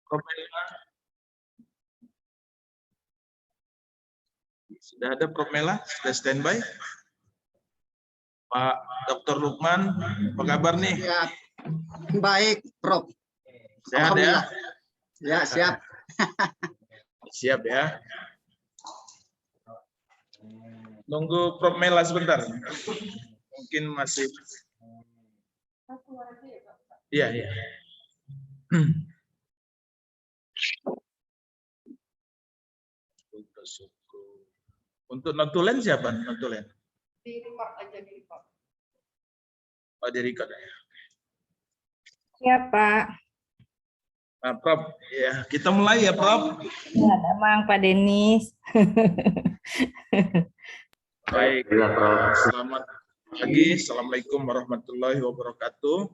Prof Mela. Sudah ada Prof Mela? Sudah standby? Pak Dr. Lukman, apa kabar nih? Ya, baik, Prof. Sehat ya? Ya, siap. Siap ya. Nunggu Prof Mela sebentar. Mungkin masih. Iya, iya. Untuk notulen siapa? Notulen? Di record aja, di record. Oh, di record ya. Ya, Pak. Nah, Prof, ya kita mulai ya, Prof. Ya, ada Mang Pak Denis. Baik, selamat pagi. Assalamualaikum warahmatullahi wabarakatuh.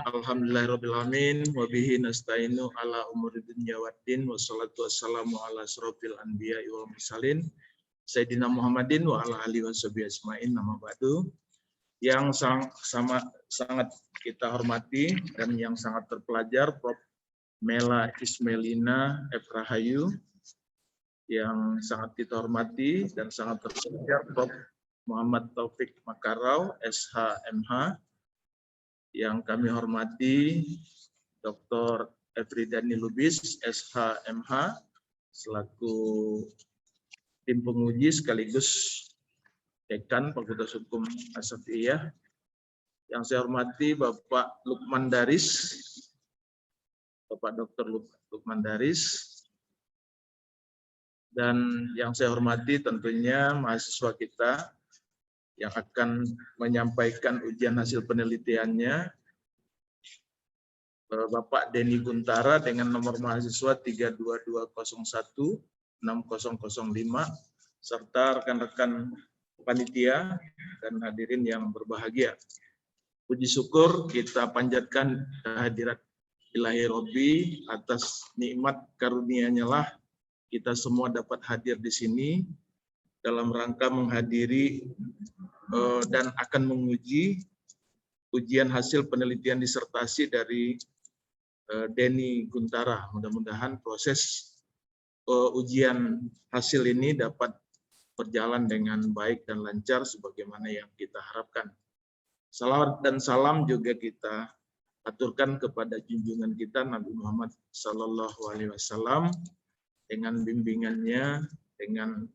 Alhamdulillahirrahmanirrahim. Wabihi nasta'inu ala umuri dunya waddin. Wassalatu wassalamu ala asrofil anbiya wal mursalin. Sayyidina Muhammadin wa ala alihi washabihi ajmain. Nama ba'du. Yang sangat kita hormati dan yang sangat terpelajar, Prof Mela Ismailina F. Rahayu, yang sangat kita hormati dan sangat terpelajar, Prof Muhammad Taufik Makarau, SHMH, yang kami hormati, Dr. Efridani Lubis, SHMH, selaku tim penguji sekaligus Dekan Fakultas Hukum Asyafi'iyah. Yang saya hormati Bapak Lukman Daris, Bapak Dr. Lukman Daris, dan yang saya hormati tentunya mahasiswa kita yang akan menyampaikan ujian hasil penelitiannya, Bapak Denny Guntara dengan nomor mahasiswa 322016005, serta rekan-rekan panitia dan hadirin yang berbahagia. Puji syukur kita panjatkan kehadirat Ilahi Robbi atas nikmat karunia-Nya lah kita semua dapat hadir di sini dalam rangka menghadiri dan akan menguji ujian hasil penelitian disertasi dari Denny Guntara. Mudah-mudahan proses ujian hasil ini dapat berjalan dengan baik dan lancar sebagaimana yang kita harapkan. Salawat dan salam juga kita aturkan kepada junjungan kita Nabi Muhammad SAW dengan bimbingannya, dengan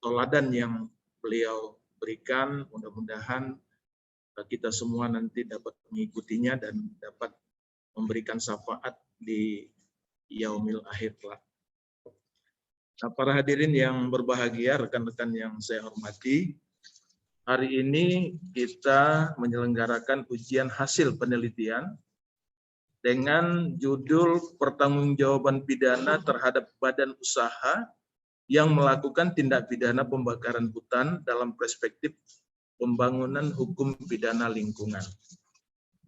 teladan yang beliau berikan. Mudah-mudahan kita semua nanti dapat mengikutinya dan dapat memberikan syafaat di yaumil akhir kelak. Nah, para hadirin yang berbahagia, rekan-rekan yang saya hormati, hari ini kita menyelenggarakan ujian hasil penelitian dengan judul pertanggungjawaban pidana terhadap badan usaha yang melakukan tindak pidana pembakaran hutan dalam perspektif pembangunan hukum pidana lingkungan.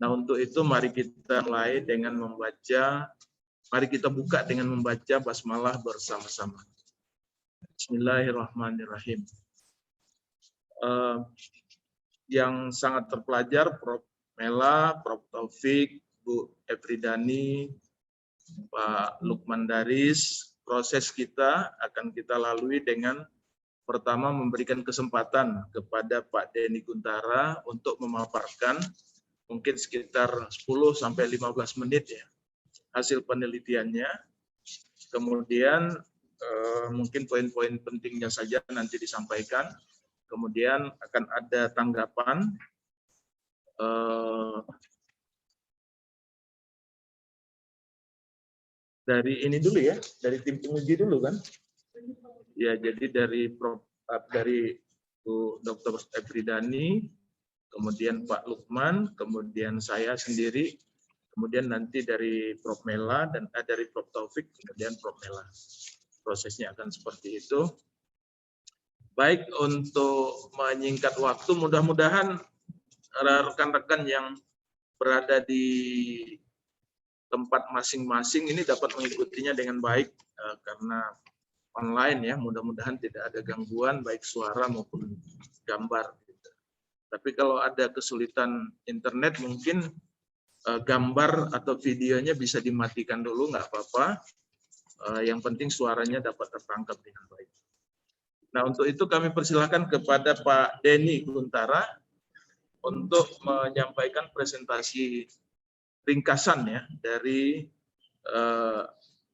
Nah, untuk itu mari kita mulai dengan mari kita buka dengan membaca basmalah bersama-sama. Bismillahirrahmanirrahim. Yang sangat terpelajar, Prof Mela, Prof Taufik, Bu Efridani, Pak Lukman Daris, proses kita akan kita lalui dengan pertama memberikan kesempatan kepada Pak Denny Guntara untuk memaparkan mungkin sekitar 10-15 menit ya hasil penelitiannya. Kemudian mungkin poin-poin pentingnya saja nanti disampaikan. Kemudian akan ada tanggapan dari ini dulu ya, dari tim penguji dulu kan? Ya, jadi dari Bu Dr. Efridani, kemudian Pak Lukman, kemudian saya sendiri, kemudian nanti dari Prof Mela dan dari Prof Taufik, kemudian Prof Mela. Prosesnya akan seperti itu. Baik, untuk menyingkat waktu, mudah-mudahan rekan-rekan yang berada di tempat masing-masing ini dapat mengikutinya dengan baik karena online ya, mudah-mudahan tidak ada gangguan baik suara maupun gambar. Tapi kalau ada kesulitan internet mungkin gambar atau videonya bisa dimatikan dulu, nggak apa-apa. Yang penting suaranya dapat tertangkap dengan baik. Nah, untuk itu kami persilahkan kepada Pak Denny Guntara untuk menyampaikan presentasi ringkasan ya dari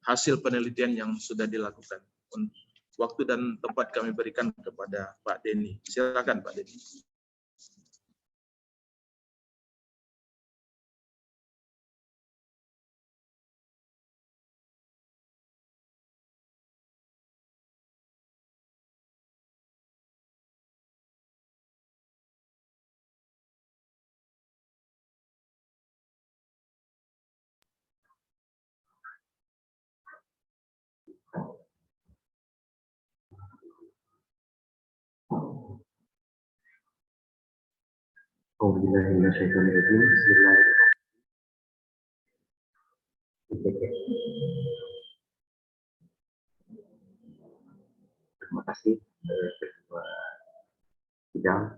hasil penelitian yang sudah dilakukan. Waktu dan tempat kami berikan kepada Pak Denny. Silakan Pak Denny. Terima kasih Ketua Sidang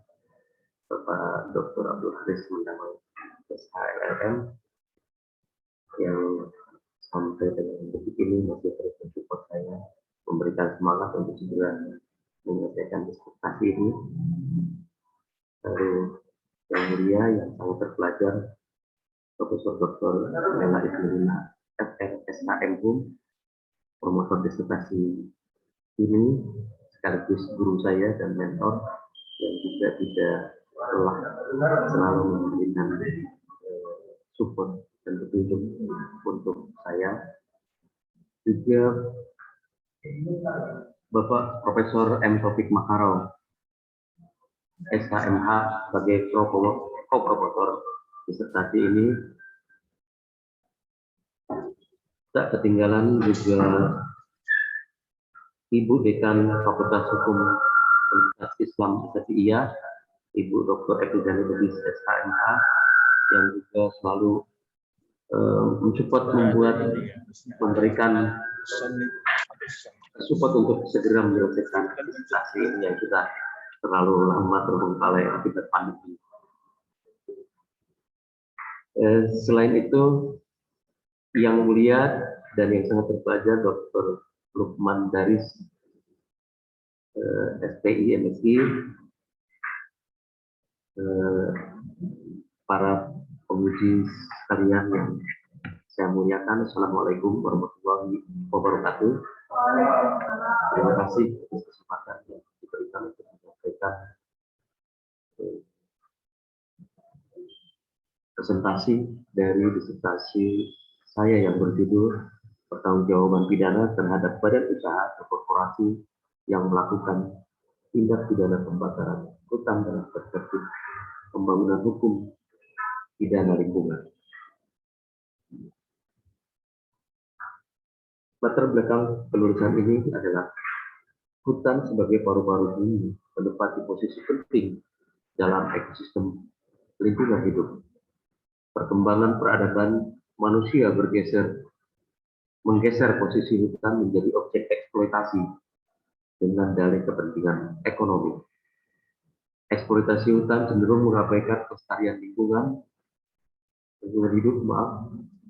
Bapak Dr. Abdul Haris Mandamai SHLM yang sampai dengan detik ini masih terus mensupport saya, memberikan semangat untuk segera menyelesaikan disertasi ini. Lalu yang mulia yang sangat terpelajar Profesor Dr. Nela Ismirina FRSHM promotor disertasi ini sekaligus guru saya dan mentor yang juga tidak telah selalu memberikan support dan petunjuk untuk saya. Juga Bapak Profesor M. Taufik Makarau, SHMH sebagai co-promotor disertasi ini. Tak ketinggalan juga Ibu Dekan Fakultas Hukum Universitas Islam STIA, Ibu Dr. Epidani Lubis SHMH, yang juga selalu mensupport memberikan support untuk segera menyelesaikan disertasi ini yang kita terlalu lama terbengkalai akibat pandemi. Selain itu, yang mulia dan yang sangat terpelajar Dr. Lukman Daris, SPI, MSI, para penguji sekalian yang saya muliakan, Assalamualaikum warahmatullahi wabarakatuh. Terima kasih atas kesempatan yang diberikan untuk menyampaikan presentasi dari disertasi saya yang berjudul Pertanggungjawaban Pidana terhadap badan usaha atau korporasi yang melakukan tindak pidana pembakaran hutan dalam perspektif pembangunan hukum pidana lingkungan. Latar belakang penulisan ini adalah hutan sebagai paru-paru bumi menempati posisi penting dalam ekosistem lingkungan hidup. Perkembangan peradaban manusia menggeser posisi hutan menjadi objek eksploitasi dengan dalih kepentingan ekonomi. Eksploitasi hutan cenderung mengabaikan kelestarian lingkungan hidup,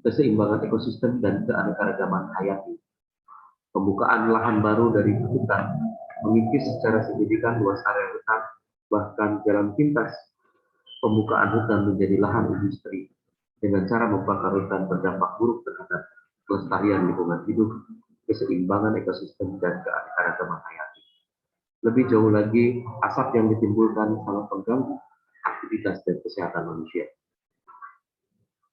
keseimbangan ekosistem dan keanekaragaman hayati. Pembukaan lahan baru dari hutan mengikis secara signifikan luas area hutan, bahkan jalan pintas pembukaan hutan menjadi lahan industri dengan cara membakar hutan berdampak buruk terhadap kelestarian lingkungan hidup, keseimbangan ekosistem, dan keanekaragaman hayati. Lebih jauh lagi, asap yang ditimbulkan sangat mengganggu aktivitas dan kesehatan manusia.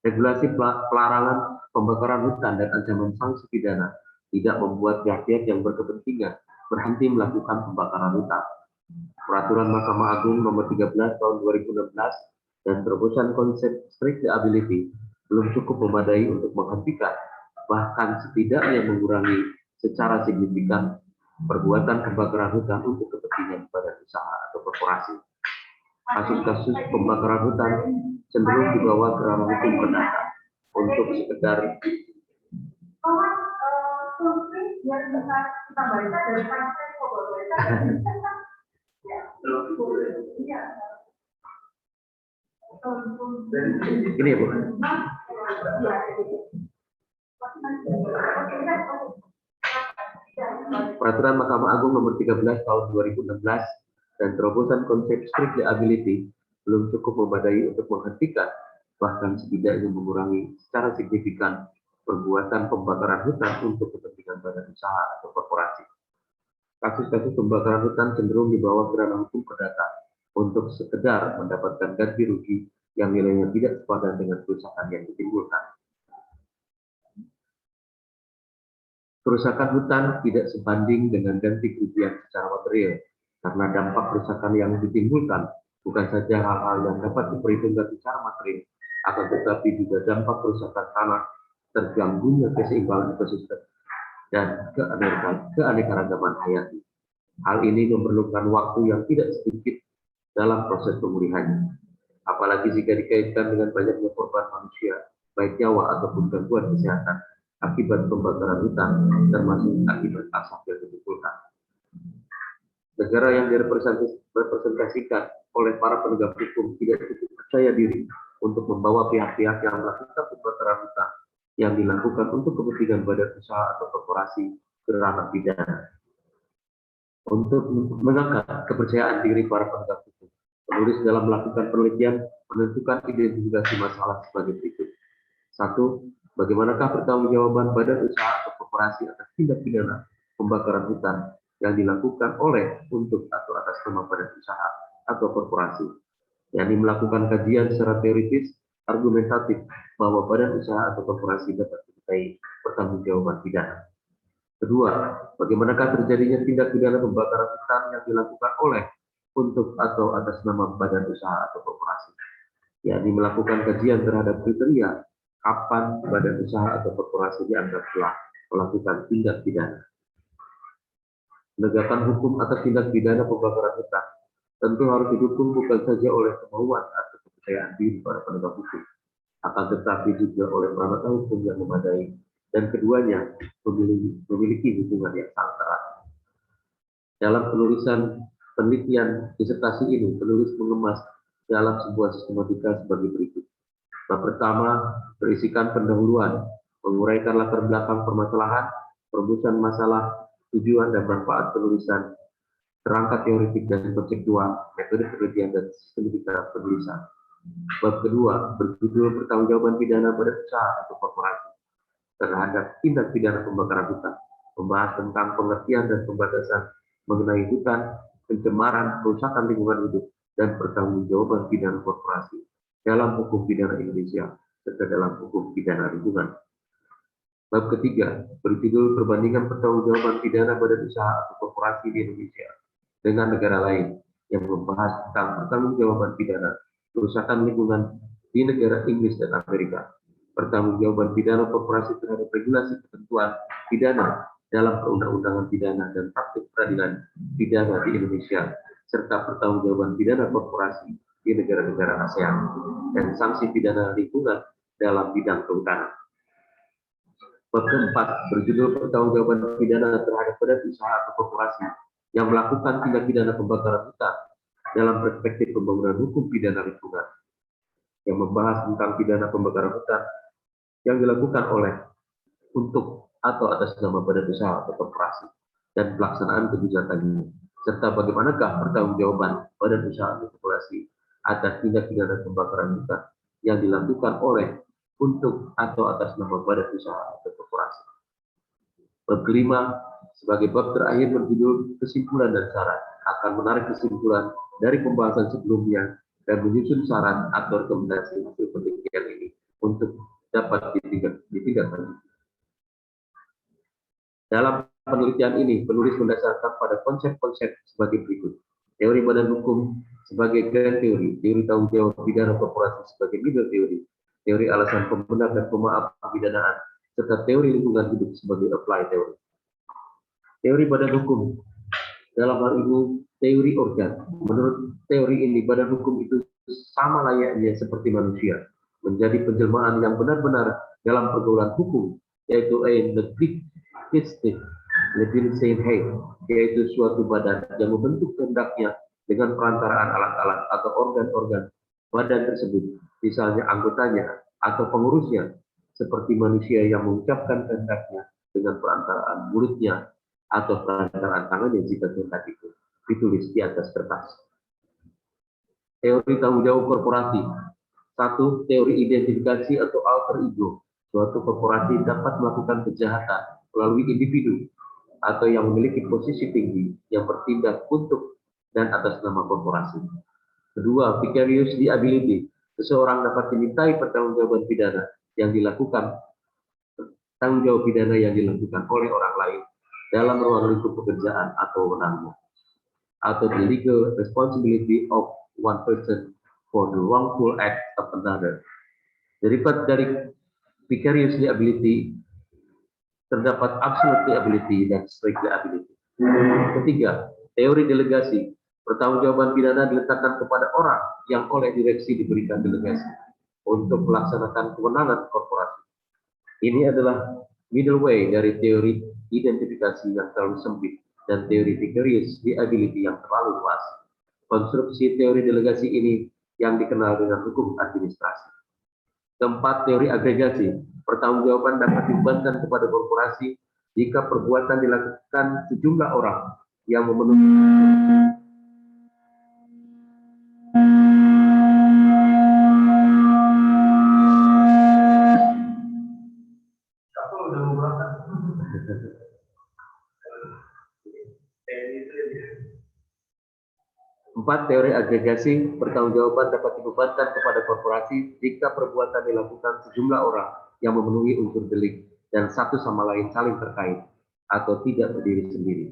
Regulasi pelarangan pembakaran hutan dan ancaman sanksi pidana tidak membuat pihak-pihak yang berkepentingan berhenti melakukan pembakaran hutan. Peraturan Mahkamah Agung Nomor 13 Tahun 2016 dan terobosan konsep strict liability belum cukup memadai untuk menghentikan, bahkan setidaknya mengurangi secara signifikan perbuatan pembakaran hutan untuk kepentingan badan usaha atau korporasi. Kasus-kasus pembakaran hutan cenderung dibawa ke ranah hukum perdata untuk sekedar Ini ya, Bu. Peraturan Mahkamah Agung Nomor 13 Tahun 2016 dan terobosan konsep strict liability belum cukup memadai untuk menghentikan, bahkan setidaknya mengurangi secara signifikan perbuatan pembakaran hutan untuk kepentingan badan usaha atau korporasi. Kasus-kasus pembakaran hutan cenderung dibawa ke ranah hukum perdata untuk sekedar mendapatkan ganti rugi yang nilainya tidak sepadan dengan kerusakan yang ditimbulkan. Kerusakan hutan tidak sebanding dengan ganti kerugian secara material, karena dampak kerusakan yang ditimbulkan bukan saja hal-hal yang dapat diperhitungkan secara material, akan tetapi juga dampak kerusakan tanah, terganggunya keseimbangan ekosistem, dan keanekaragaman hayati. Hal ini memerlukan waktu yang tidak sedikit dalam proses pemulihannya, apalagi jika dikaitkan dengan banyaknya korban manusia, baik nyawa ataupun gangguan kesehatan akibat pembakaran hutan, termasuk akibat asap yang ditimbulkan. Negara yang direpresentasikan oleh para penegak hukum tidak cukup percaya diri untuk membawa pihak-pihak yang melakukan pembakaran hutan yang dilakukan untuk kepentingan badan usaha atau korporasi ke ranah pidana. Untuk mengangkat kepercayaan diri para penegak hukum, penulis dalam melakukan penelitian menentukan identifikasi masalah sebagai berikut. 1. Bagaimanakah pertanggungjawaban badan usaha atau korporasi atas tindak pidana pembakaran hutan yang dilakukan oleh, untuk, atau atas nama badan usaha atau korporasi, yakni melakukan kajian secara teoritis, argumentatif bahwa badan usaha atau korporasi dapat dimintai pertanggungjawaban pidana. Kedua, bagaimanakah terjadinya tindak pidana pembakaran hutan yang dilakukan oleh, untuk, atau atas nama badan usaha atau korporasi, yakni melakukan kajian terhadap kriteria kapan badan usaha atau korporasi dianggap telah melakukan tindak pidana. Penegakan hukum atas tindak pidana pembakaran hutan tentu harus didukung bukan saja oleh kemauan atau kepercayaan diri para penegak hukum, akan tetapi juga oleh peranata hukum yang memadai, dan keduanya memiliki hubungan yang sangat erat. Dalam penulisan penelitian disertasi ini, penulis mengemas dalam sebuah sistematika sebagai berikut. Bab pertama berisikan pendahuluan, menguraikan latar belakang permasalahan, perumusan masalah, tujuan dan manfaat penulisan, kerangka teoritik dan konseptual, metode penelitian dan sistematika penulisan. Bab kedua berjudul pertanggungjawaban pidana badan usaha atau korporasi terhadap tindak pidana pembakaran hutan, membahas tentang pengertian dan pembatasan mengenai hutan, pencemaran, kerusakan lingkungan hidup, dan pertanggungjawaban pidana korporasi dalam hukum pidana Indonesia serta dalam hukum pidana lingkungan. Bab ketiga berjudul perbandingan pertanggungjawaban pidana badan usaha atau korporasi di Indonesia dengan negara lain, yang membahas tentang pertanggungjawaban pidana kerusakan lingkungan di negara Inggris dan Amerika, pertanggungjawaban pidana korporasi terhadap regulasi ketentuan pidana dalam perundang-undangan pidana dan praktik peradilan pidana di Indonesia, serta pertanggungjawaban pidana korporasi di negara-negara ASEAN, dan sanksi pidana lingkungan dalam bidang kehutanan. Bab keempat berjudul pertanggungjawaban pidana terhadap badan usaha atau korporasi yang melakukan tindak pidana pembakaran hutan dalam perspektif pembangunan hukum pidana lingkungan, yang membahas tentang pidana pembakaran hutan yang dilakukan oleh, untuk, atau atas nama badan usaha atau korporasi, dan pelaksanaan kebijakannya, serta bagaimanakah pertanggungjawaban badan usaha atau korporasi atas tindak pidana pembakaran hutan yang dilakukan oleh, untuk, atau atas nama badan usaha atau korporasi. Bab kelima sebagai bab terakhir berjudul kesimpulan dan saran, akan menarik kesimpulan dari pembahasan sebelumnya dan menyusun saran atau rekomendasi hasil penelitian ini untuk dapat ditindaklanjuti. Dalam penelitian ini, penulis mendasarkan pada konsep-konsep sebagai berikut. Teori badan hukum sebagai grand teori, teori tanggung jawab pidana korporasi sebagai middle teori, teori alasan pembenar dan pemaaf pidanaan, serta teori lingkungan hidup sebagai apply teori. Teori badan hukum, dalam hal ini teori organ. Menurut teori ini, badan hukum itu sama layaknya seperti manusia, menjadi penjelmaan yang benar-benar dalam pergaulan hukum, yaitu yaitu suatu badan yang membentuk kehendaknya dengan perantaraan alat-alat atau organ-organ badan tersebut, misalnya anggotanya atau pengurusnya, seperti manusia yang mengucapkan kehendaknya dengan perantaraan mulutnya atau perantaraan tangannya jika kehendak itu ditulis di atas kertas. Teori tanggung jawab korporasi. 1. Teori identifikasi atau alter ego. Suatu korporasi dapat melakukan kejahatan melalui individu atau yang memiliki posisi tinggi yang bertindak untuk dan atas nama korporasi. Kedua, vicarious liability. Seseorang dapat dimintai pertanggungjawaban pidana yang dilakukan oleh orang lain dalam ruang lingkup pekerjaan atau wewenangnya, atau the legal responsibility of one person for the wrongful act of another. Derivat dari vicarious liability terdapat absolute liability dan strict liability. Ketiga, teori delegasi. Pertanggungjawaban pidana diletakkan kepada orang yang oleh direksi diberikan delegasi untuk melaksanakan kewenangan korporasi. Ini adalah middle way dari teori identifikasi yang terlalu sempit dan teori vicarious liability yang terlalu luas. Konstruksi teori delegasi ini yang dikenal dengan hukum administrasi. Keempat, teori agregasi. Pertanggungjawaban dapat dibebankan kepada korporasi jika perbuatan dilakukan sejumlah orang yang memenuhi Empat, teori agregasi. Pertanggungjawaban dapat dibebankan kepada korporasi jika perbuatan dilakukan sejumlah orang yang memenuhi unsur delik dan satu sama lain saling terkait atau tidak berdiri sendiri.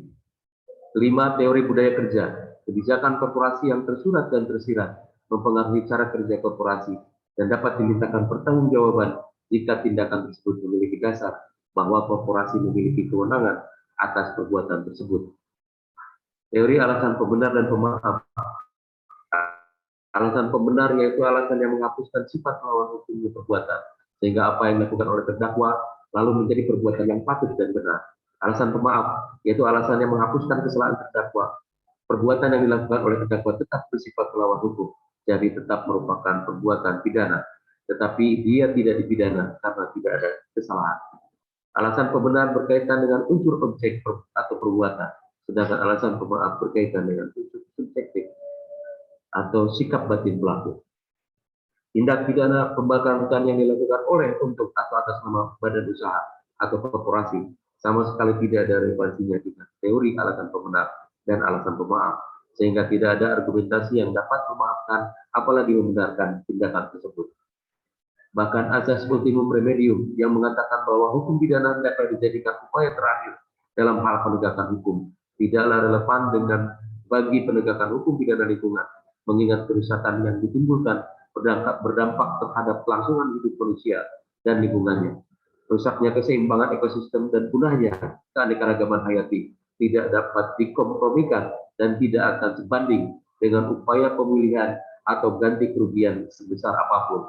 Kelima, teori budaya kerja. Kebijakan korporasi yang tersurat dan tersirat mempengaruhi cara kerja korporasi dan dapat dimintakan pertanggungjawaban jika tindakan tersebut memiliki dasar bahwa korporasi memiliki kewenangan atas perbuatan tersebut. Teori alasan pembenar dan pemaaf. Alasan pembenar yaitu alasan yang menghapuskan sifat melawan hukumnya perbuatan, sehingga apa yang dilakukan oleh terdakwa lalu menjadi perbuatan yang patut dan benar. Alasan pemaaf yaitu alasan yang menghapuskan kesalahan terdakwa. Perbuatan yang dilakukan oleh terdakwa tetap bersifat melawan hukum, jadi tetap merupakan perbuatan pidana, tetapi dia tidak dipidana karena tidak ada kesalahan. Alasan pembenar berkaitan dengan unsur objek atau perbuatan, sedangkan alasan pemaaf berkaitan dengan unsur subjektif atau sikap batin pelaku. Tindak pidana pembakaran hutan yang dilakukan oleh, untuk, atau atas nama badan usaha atau korporasi sama sekali tidak ada relevansinya dengan teori alasan pembenar dan alasan pemaaf, sehingga tidak ada argumentasi yang dapat memaafkan apalagi membenarkan tindakan tersebut. Bahkan asas ultimum remedium yang mengatakan bahwa hukum pidana dapat dijadikan upaya terakhir dalam hal penegakan hukum tidaklah relevan dengan bagi penegakan hukum pidana lingkungan, mengingat kerusakan yang ditimbulkan berdampak terhadap kelangsungan hidup manusia dan lingkungannya. Rusaknya keseimbangan ekosistem dan punahnya keanekaragaman hayati tidak dapat dikompromikan dan tidak akan sebanding dengan upaya pemulihan atau ganti kerugian sebesar apapun.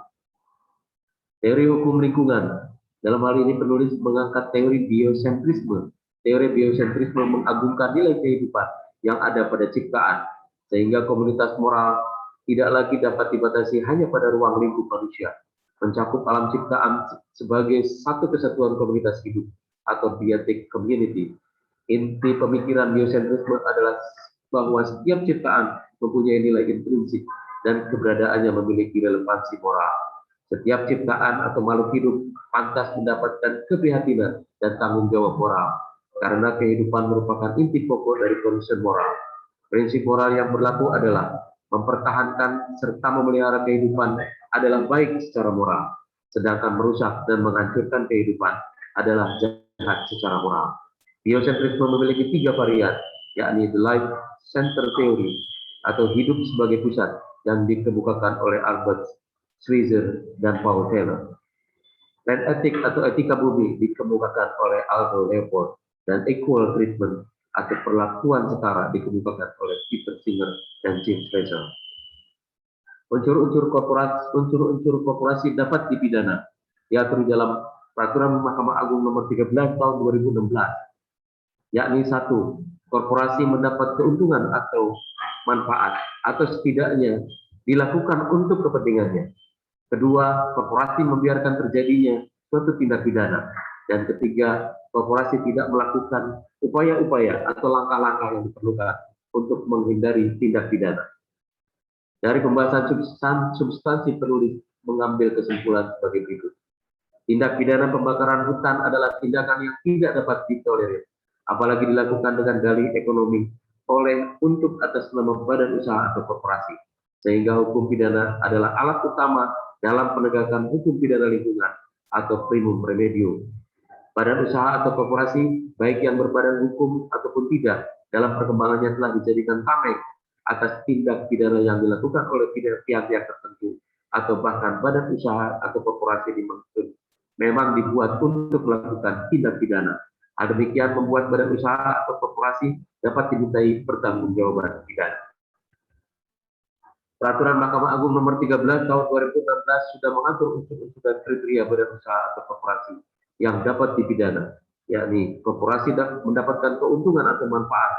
Teori hukum lingkungan. Dalam hal ini penulis mengangkat teori biosentrisme. Teori biosentrisme mengagungkan nilai kehidupan yang ada pada ciptaan, sehingga komunitas moral tidak lagi dapat dibatasi hanya pada ruang lingkup manusia, mencakup alam ciptaan sebagai satu kesatuan komunitas hidup atau biotic community. Inti pemikiran biosentrisme adalah bahwa setiap ciptaan mempunyai nilai intrinsik dan keberadaannya memiliki relevansi moral. Setiap ciptaan atau makhluk hidup pantas mendapatkan keprihatinan dan tanggung jawab moral, karena kehidupan merupakan inti pokok dari concern moral. Prinsip moral yang berlaku adalah mempertahankan serta memelihara kehidupan adalah baik secara moral, sedangkan merusak dan menghancurkan kehidupan adalah jahat secara moral. Biosentrisme memiliki 3 varian, yakni the life center theory atau hidup sebagai pusat yang dikemukakan oleh Albert Schweitzer dan Paul Taylor. Land ethic atau etika bumi dikemukakan oleh Aldo Leopold, dan equal treatment atau perlakuan setara dikemukakan oleh Peter Singer dan James Fraser. Unsur-unsur korporasi dapat dipidana, diatur dalam Peraturan Mahkamah Agung Nomor 13 Tahun 2016, yakni 1. Korporasi mendapat keuntungan atau manfaat, atau setidaknya dilakukan untuk kepentingannya. Kedua, korporasi membiarkan terjadinya suatu tindak pidana. Dan ketiga, korporasi tidak melakukan upaya-upaya atau langkah-langkah yang diperlukan untuk menghindari tindak pidana. Dari pembahasan substansi penulis mengambil kesimpulan sebagai berikut. Tindak pidana pembakaran hutan adalah tindakan yang tidak dapat ditolerir, apalagi dilakukan dengan dalih ekonomi oleh untuk atas nama badan usaha atau korporasi. Sehingga hukum pidana adalah alat utama dalam penegakan hukum pidana lingkungan atau primum remedium. Badan usaha atau korporasi, baik yang berbadan hukum ataupun tidak, dalam perkembangannya telah dijadikan tameng atas tindak pidana yang dilakukan oleh pihak-pihak tertentu, atau bahkan badan usaha atau korporasi dimaksud memang dibuat untuk melakukan tindak pidana. Hal demikian membuat badan usaha atau korporasi dapat dimintai pertanggungjawaban pidana. Peraturan Mahkamah Agung Nomor 13 Tahun 2016 sudah mengatur unsur-unsur dan kriteria badan usaha atau korporasi yang dapat dipidana, yakni korporasi mendapatkan keuntungan atau manfaat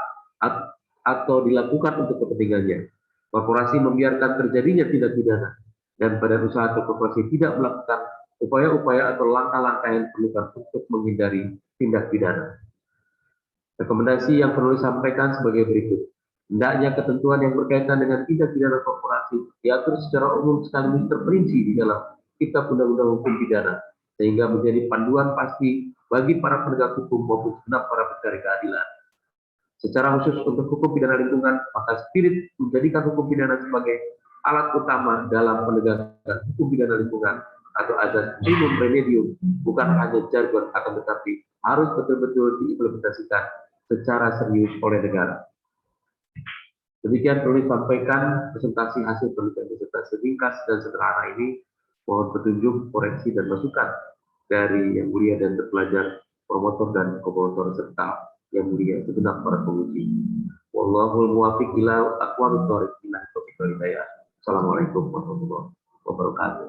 atau dilakukan untuk kepentingannya. Korporasi membiarkan terjadinya tindak pidana, dan badan usaha atau korporasi tidak melakukan upaya-upaya atau langkah-langkah yang diperlukan untuk menghindari tindak pidana. Rekomendasi yang perlu disampaikan sebagai berikut. Hendaknya ketentuan yang berkaitan dengan tindak pidana korporasi diatur secara umum sekaligus terperinci di dalam Kitab Undang-Undang Hukum Pidana, sehingga menjadi panduan pasti bagi para penegak hukum maupun segenap para pencari keadilan. Secara khusus untuk hukum pidana lingkungan, maka spirit menjadikan hukum pidana sebagai alat utama dalam penegakan hukum pidana lingkungan atau azas primum remedium, bukan hanya jargon, akan tetapi harus betul-betul diimplementasikan secara serius oleh negara. Demikian perlu disampaikan presentasi hasil penelitian disertasi ringkas dan sederhana ini. Mohon petunjuk, koreksi, dan masukan dari Yang Mulia dan terpelajar, promotor dan kopromotor, serta Yang Mulia segenap para penguji. Wallahul muwaffiq ila aqwamit thoriq. Assalamualaikum warahmatullahi wabarakatuh.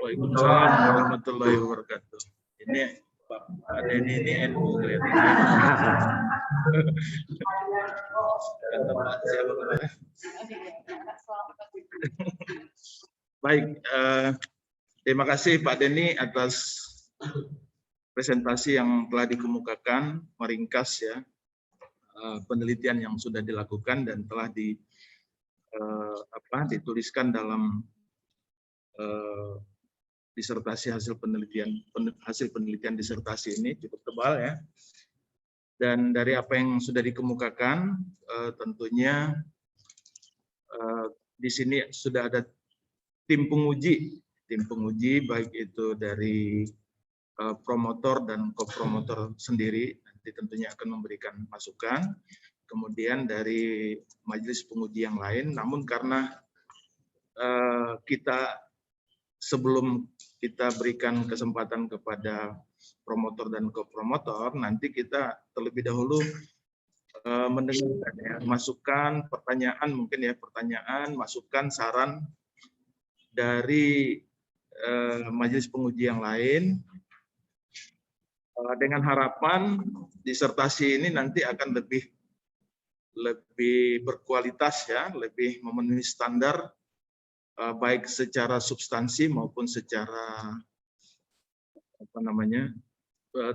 Waalaikumsalam warahmatullahi wabarakatuh. Ini Pak Denny ini NU kelihatannya. Kata Pak siapa kemarin? Baik, terima kasih Pak Denny atas presentasi yang telah dikemukakan, meringkas ya penelitian yang sudah dilakukan dan telah dituliskan dalam disertasi hasil penelitian disertasi ini cukup tebal ya. Dan dari apa yang sudah dikemukakan, tentunya di sini sudah ada tim penguji baik itu dari promotor dan kopromotor sendiri, nanti tentunya akan memberikan masukan. Kemudian dari majelis penguji yang lain, namun karena kita sebelum kita berikan kesempatan kepada promotor dan kopromotor, nanti kita terlebih dahulu mendengarkan ya, masukan, pertanyaan mungkin ya, masukan, saran dari majelis penguji yang lain, dengan harapan disertasi ini nanti akan lebih berkualitas ya, lebih memenuhi standar baik secara substansi maupun secara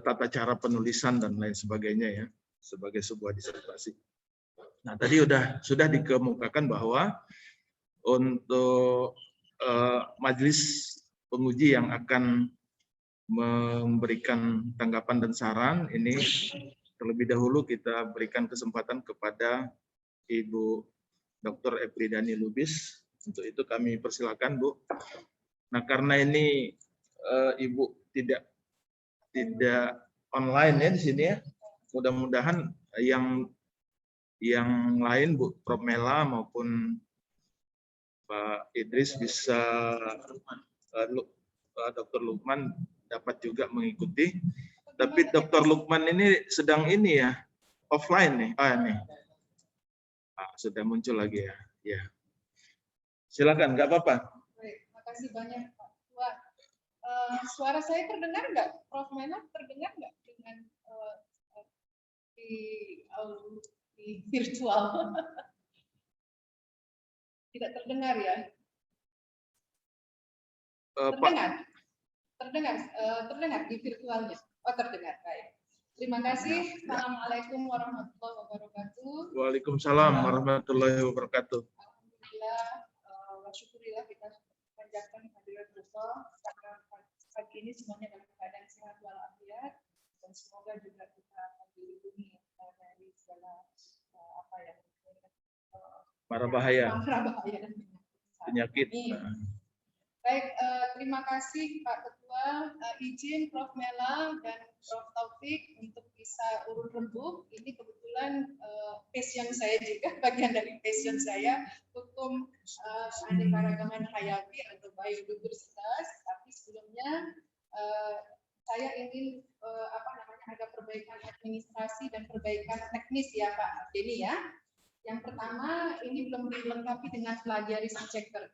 tata cara penulisan dan lain sebagainya ya, sebagai sebuah disertasi. Nah, tadi sudah dikemukakan bahwa untuk majelis penguji yang akan memberikan tanggapan dan saran ini, terlebih dahulu kita berikan kesempatan kepada Ibu Dr. Epridani Lubis. Untuk itu kami persilakan, Bu. Nah, karena ini Ibu tidak online ya di sini ya. Mudah-mudahan yang lain, Bu Prof Mela maupun Pak Idris bisa, Dr. Lukman dapat juga mengikuti. Tapi Dr. Lukman ini sedang ini ya, offline nih. Nih. Sudah muncul lagi ya. Ya. Silakan, nggak apa-apa. Terima kasih banyak Pak Tua. Suara saya terdengar nggak, Prof Mena? Terdengar nggak dengan di virtual? Tidak terdengar ya? Pak, Terdengar? Terdengar di virtualnya? Oh, terdengar. Baik. Terima kasih. Assalamualaikum warahmatullahi wabarakatuh. Waalaikumsalam warahmatullahi wabarakatuh. Alhamdulillah, wa syukurillah kita panjatkan kehadiran Allah karena pagi ini semuanya dalam keadaan sehat walafiat dan semoga juga kita dilindungi dari segala apa ya Mara bahaya, bahaya dan penyakit. Amin. Baik, terima kasih Pak Ketua. Izin Prof. Mela dan Prof. Taufik untuk bisa urun rembuk. Ini kebetulan passion saya juga, bagian dari passion saya, hukum keanekaragaman hayati atau biodiversitas. Tapi sebelumnya saya ingin ada perbaikan administrasi dan perbaikan teknis ya Pak Denny ya. Yang pertama, ini belum dilengkapi dengan plagiarism checker.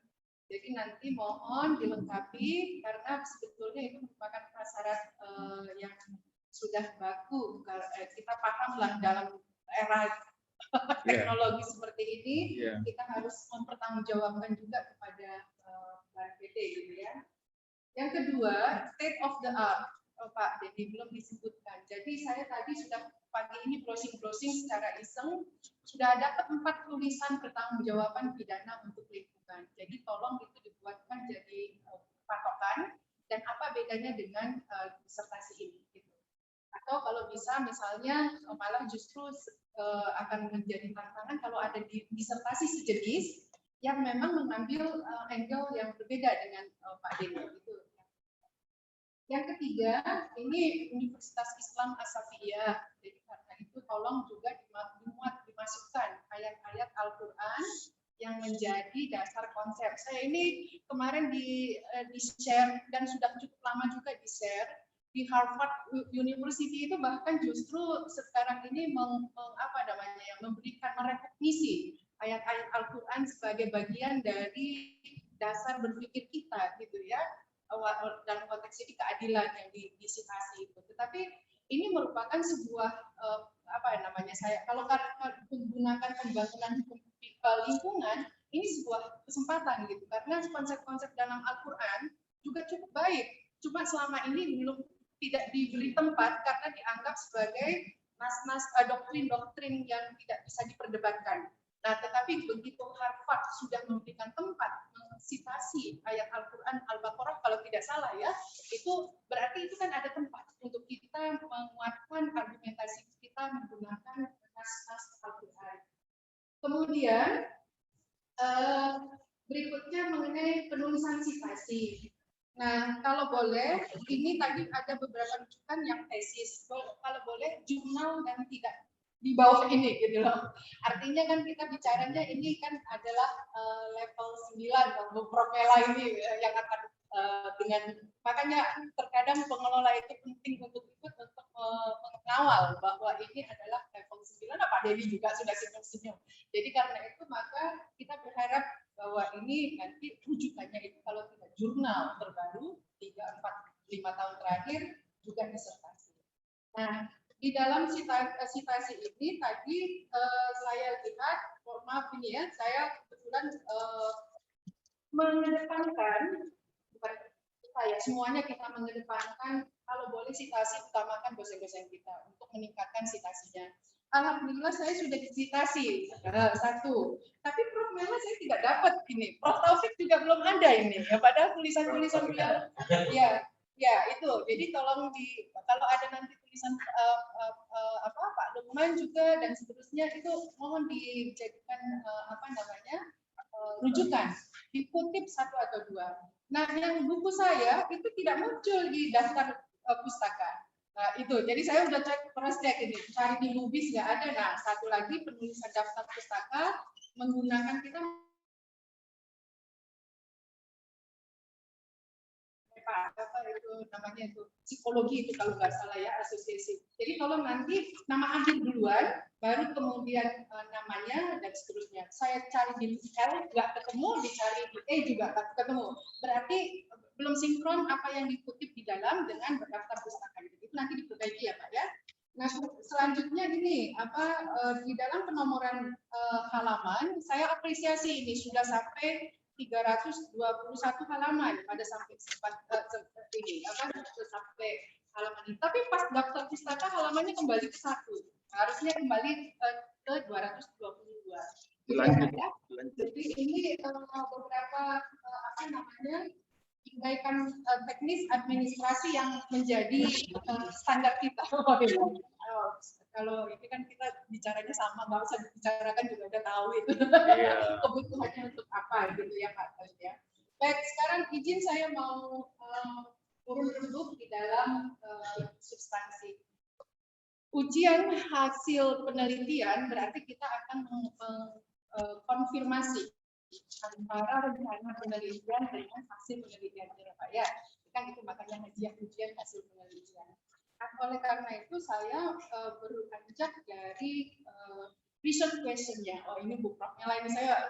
Jadi nanti mohon dilengkapi karena sebetulnya itu merupakan prasyarat yang sudah baku. Kita pahamlah dalam era teknologi seperti ini, kita harus mempertanggungjawabkan juga kepada PT gitu ya. Yang kedua, state of the art. Pak Denny belum disebutkan. Jadi saya tadi sudah pagi ini browsing secara iseng, sudah dapat 4 tulisan pertanggungjawaban pidana untuk lingkungan. Jadi tolong itu dibuatkan jadi patokan dan apa bedanya dengan disertasi ini. Gitu. Atau kalau bisa misalnya malah justru akan menjadi tantangan kalau ada disertasi sejenis yang memang mengambil angle yang berbeda dengan Pak Denny. Gitu. Yang ketiga, ini Universitas Islam As-Safiyah. Jadi karena itu tolong juga dimasukkan ayat-ayat Al-Quran yang menjadi dasar konsep. Saya ini kemarin di-share dan sudah cukup lama juga di-share. Di Harvard University itu bahkan justru sekarang ini memberikan merekognisi ayat-ayat Al-Quran sebagai bagian dari dasar berpikir kita, gitu ya. Dalam konteks ini keadilan yang disitasi itu, tetapi ini merupakan sebuah kalau menggunakan pembangunan lingkungan ini sebuah kesempatan gitu karena konsep-konsep dalam Al-Quran juga cukup baik, cuma selama ini tidak diberi tempat karena dianggap sebagai nas-nas doktrin-doktrin yang tidak bisa diperdebatkan. Nah, tetapi begitu Harvard sudah memberikan tempat mensitasi ayat Al-Quran Al-Baqarah kalau tidak salah ya, itu berarti itu kan ada tempat untuk kita menguatkan argumentasi kita menggunakan nas-nas Al-Quran. Kemudian berikutnya mengenai penulisan sitasi. Nah, kalau boleh, ini tadi ada beberapa rujukan yang tesis. Kalau boleh, jurnal dan tidak di bawah ini gitu loh. Artinya kan kita bicaranya ini kan adalah level 9 untuk Prof. Mela ini yang akan dengan makanya terkadang pengelola itu penting untuk ikut untuk mengawal bahwa ini adalah level 9. Pak Denny juga sudah senyum-senyum. Jadi karena itu maka kita berharap bahwa ini nanti rujukannya itu kalau tidak jurnal terbaru 3, 4, 5 tahun terakhir juga disertasi. Nah, di dalam sitasi ini tadi saya lihat, mohon maaf ini ya, saya kebetulan mengedepankan, bukan kita ya, semuanya kita mengedepankan kalau boleh sitasi utamakan dosen-dosen kita untuk meningkatkan sitasinya. Alhamdulillah saya sudah disitasi satu, tapi Prof. Mela saya tidak dapat ini. Prof. Taufik juga belum ada ini. Ya, padahal tulisan-tulisan beliau, ya itu. Jadi tolong kalau ada nanti tulisan Pak Lukman juga dan seterusnya itu mohon dijadikan rujukan, dikutip 1 atau 2. Nah, yang buku saya itu tidak muncul di daftar pustaka. Nah, itu. Jadi saya udah cross check ini, cari di Lubis nggak ada. Nah, satu lagi penulisan daftar pustaka menggunakan kita itu namanya itu psikologi itu kalau nggak salah ya, asosiasi. Jadi kalau nanti nama akhir duluan, baru kemudian namanya dan seterusnya. Saya cari di L nggak ketemu, dicari di E juga nggak ketemu. Berarti belum sinkron apa yang dikutip di dalam dengan daftar pustaka. Itu nanti diperbaiki ya Pak ya. Nah, selanjutnya ini di dalam penomoran halaman saya apresiasi ini sudah sampai 321 halaman pada sampai ini sampai halaman ini. Tapi pas daftar pustaka halamannya kembali ke 1. Harusnya kembali ke 222. Lanjut. Jadi ini beberapa perbaikan teknis administrasi yang menjadi standar kita. Kalau ini kan kita bicaranya sama, nggak usah dibicarakan juga udah tahu itu kebutuhannya untuk apa gitu ya Pak. Ya. Baik, sekarang izin saya mau turun dulu di dalam substansi. Ujian hasil penelitian berarti kita akan mengkonfirmasi antara rencana penelitian dengan hasil penelitian ya Pak ya. Kan itu makanya ujian hasil penelitian. Nah, oleh karena itu saya beranjak dari research question-nya. Oh ini Bu Prof Mela ini saya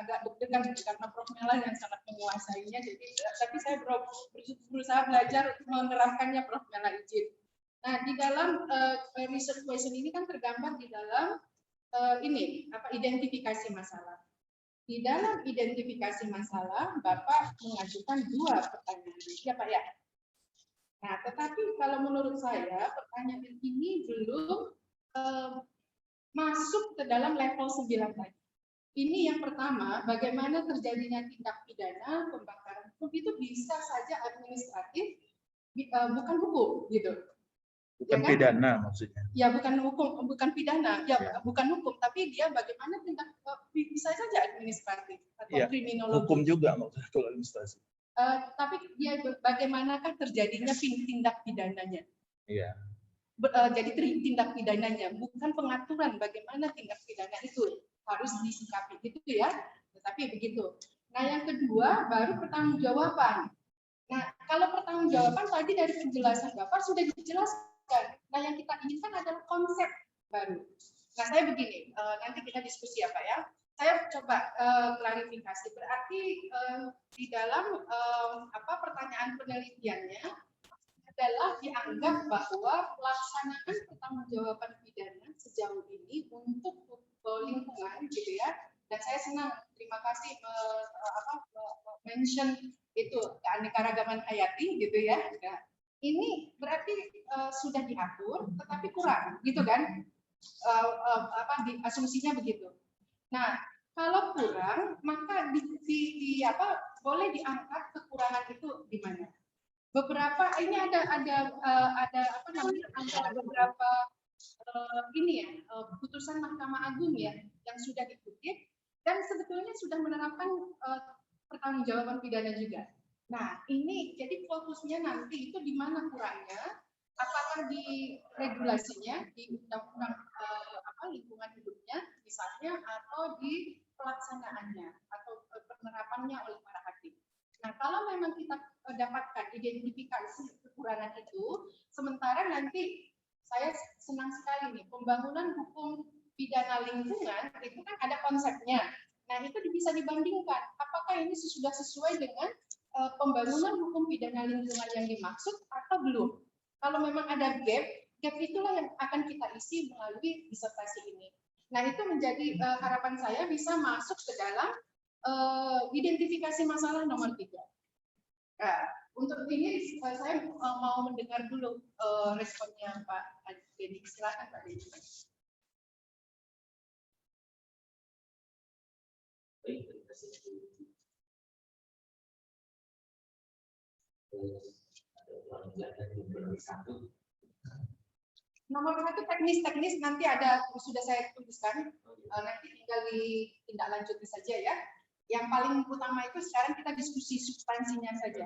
agak deg-degan karena Prof Mela yang sangat menguasainya. Jadi tapi saya berusaha belajar untuk menerapkannya Prof Mela izin. Nah di dalam research question ini kan tergambar di dalam identifikasi masalah. Di dalam identifikasi masalah, Bapak mengajukan 2 pertanyaan. Ya Pak ya? Nah, tetapi kalau menurut saya, pertanyaan ini belum masuk ke dalam level 9 tadi. Ini yang pertama, bagaimana terjadinya tindak pidana, pembakaran hukum itu bisa saja administratif, bukan hukum, gitu. Bukan ya kan? pidana maksudnya. Ya bukan hukum, bukan pidana, bukan hukum, tapi dia bagaimana tindak bisa saja administratif atau kriminologi. Hukum juga maksudnya kalau administrasi. Tapi dia bagaimanakah terjadinya tindak pidananya? Iya. Jadi tindak pidananya, bukan pengaturan bagaimana tindak pidana itu harus disikapi, gitu ya. Tetapi begitu. Nah yang kedua baru pertanggungjawaban. Nah kalau pertanggungjawaban tadi dari penjelasan Bapak sudah dijelaskan. Nah, yang kita inginkan adalah konsep baru. Nah, saya begini, nanti kita diskusi ya Pak ya. Saya coba klarifikasi. Berarti di dalam pertanyaan penelitiannya adalah dianggap bahwa pelaksanaan pertanggungjawaban pidana sejauh ini untuk lingkungan, gitu ya. Dan saya senang, terima kasih mention itu keanekaragaman hayati, gitu ya. Nah, ini berarti sudah diatur, tetapi kurang, gitu kan? Asumsinya begitu. Nah, kalau kurang, maka boleh diangkat kekurangan itu di mana? Beberapa ini ada beberapa putusan Mahkamah Agung ya yang sudah dikutip dan sebetulnya sudah menerapkan pertanggungjawaban pidana juga. Nah, ini jadi fokusnya nanti itu di mana kurangnya? Apakah di regulasinya, di undang-undang lingkungan hidupnya misalnya, atau di pelaksanaannya atau penerapannya oleh para hakim. Nah, kalau memang kita dapatkan identifikasi kekurangan itu, sementara nanti saya senang sekali nih pembangunan hukum pidana lingkungan itu kan ada konsepnya. Nah, itu bisa dibandingkan apakah ini sudah sesuai dengan pembangunan hukum pidana lingkungan yang dimaksud atau belum. Kalau memang ada gap itulah yang akan kita isi melalui disertasi ini. Nah, itu menjadi harapan saya bisa masuk ke dalam identifikasi masalah nomor 3. Nah, untuk ini saya mau mendengar dulu responnya Pak Denny. Silakan Pak Denny. Nomor 1 teknis nanti sudah saya tuliskan, nanti tinggal ditindaklanjuti saja ya. Yang paling utama itu sekarang kita diskusi substansinya saja.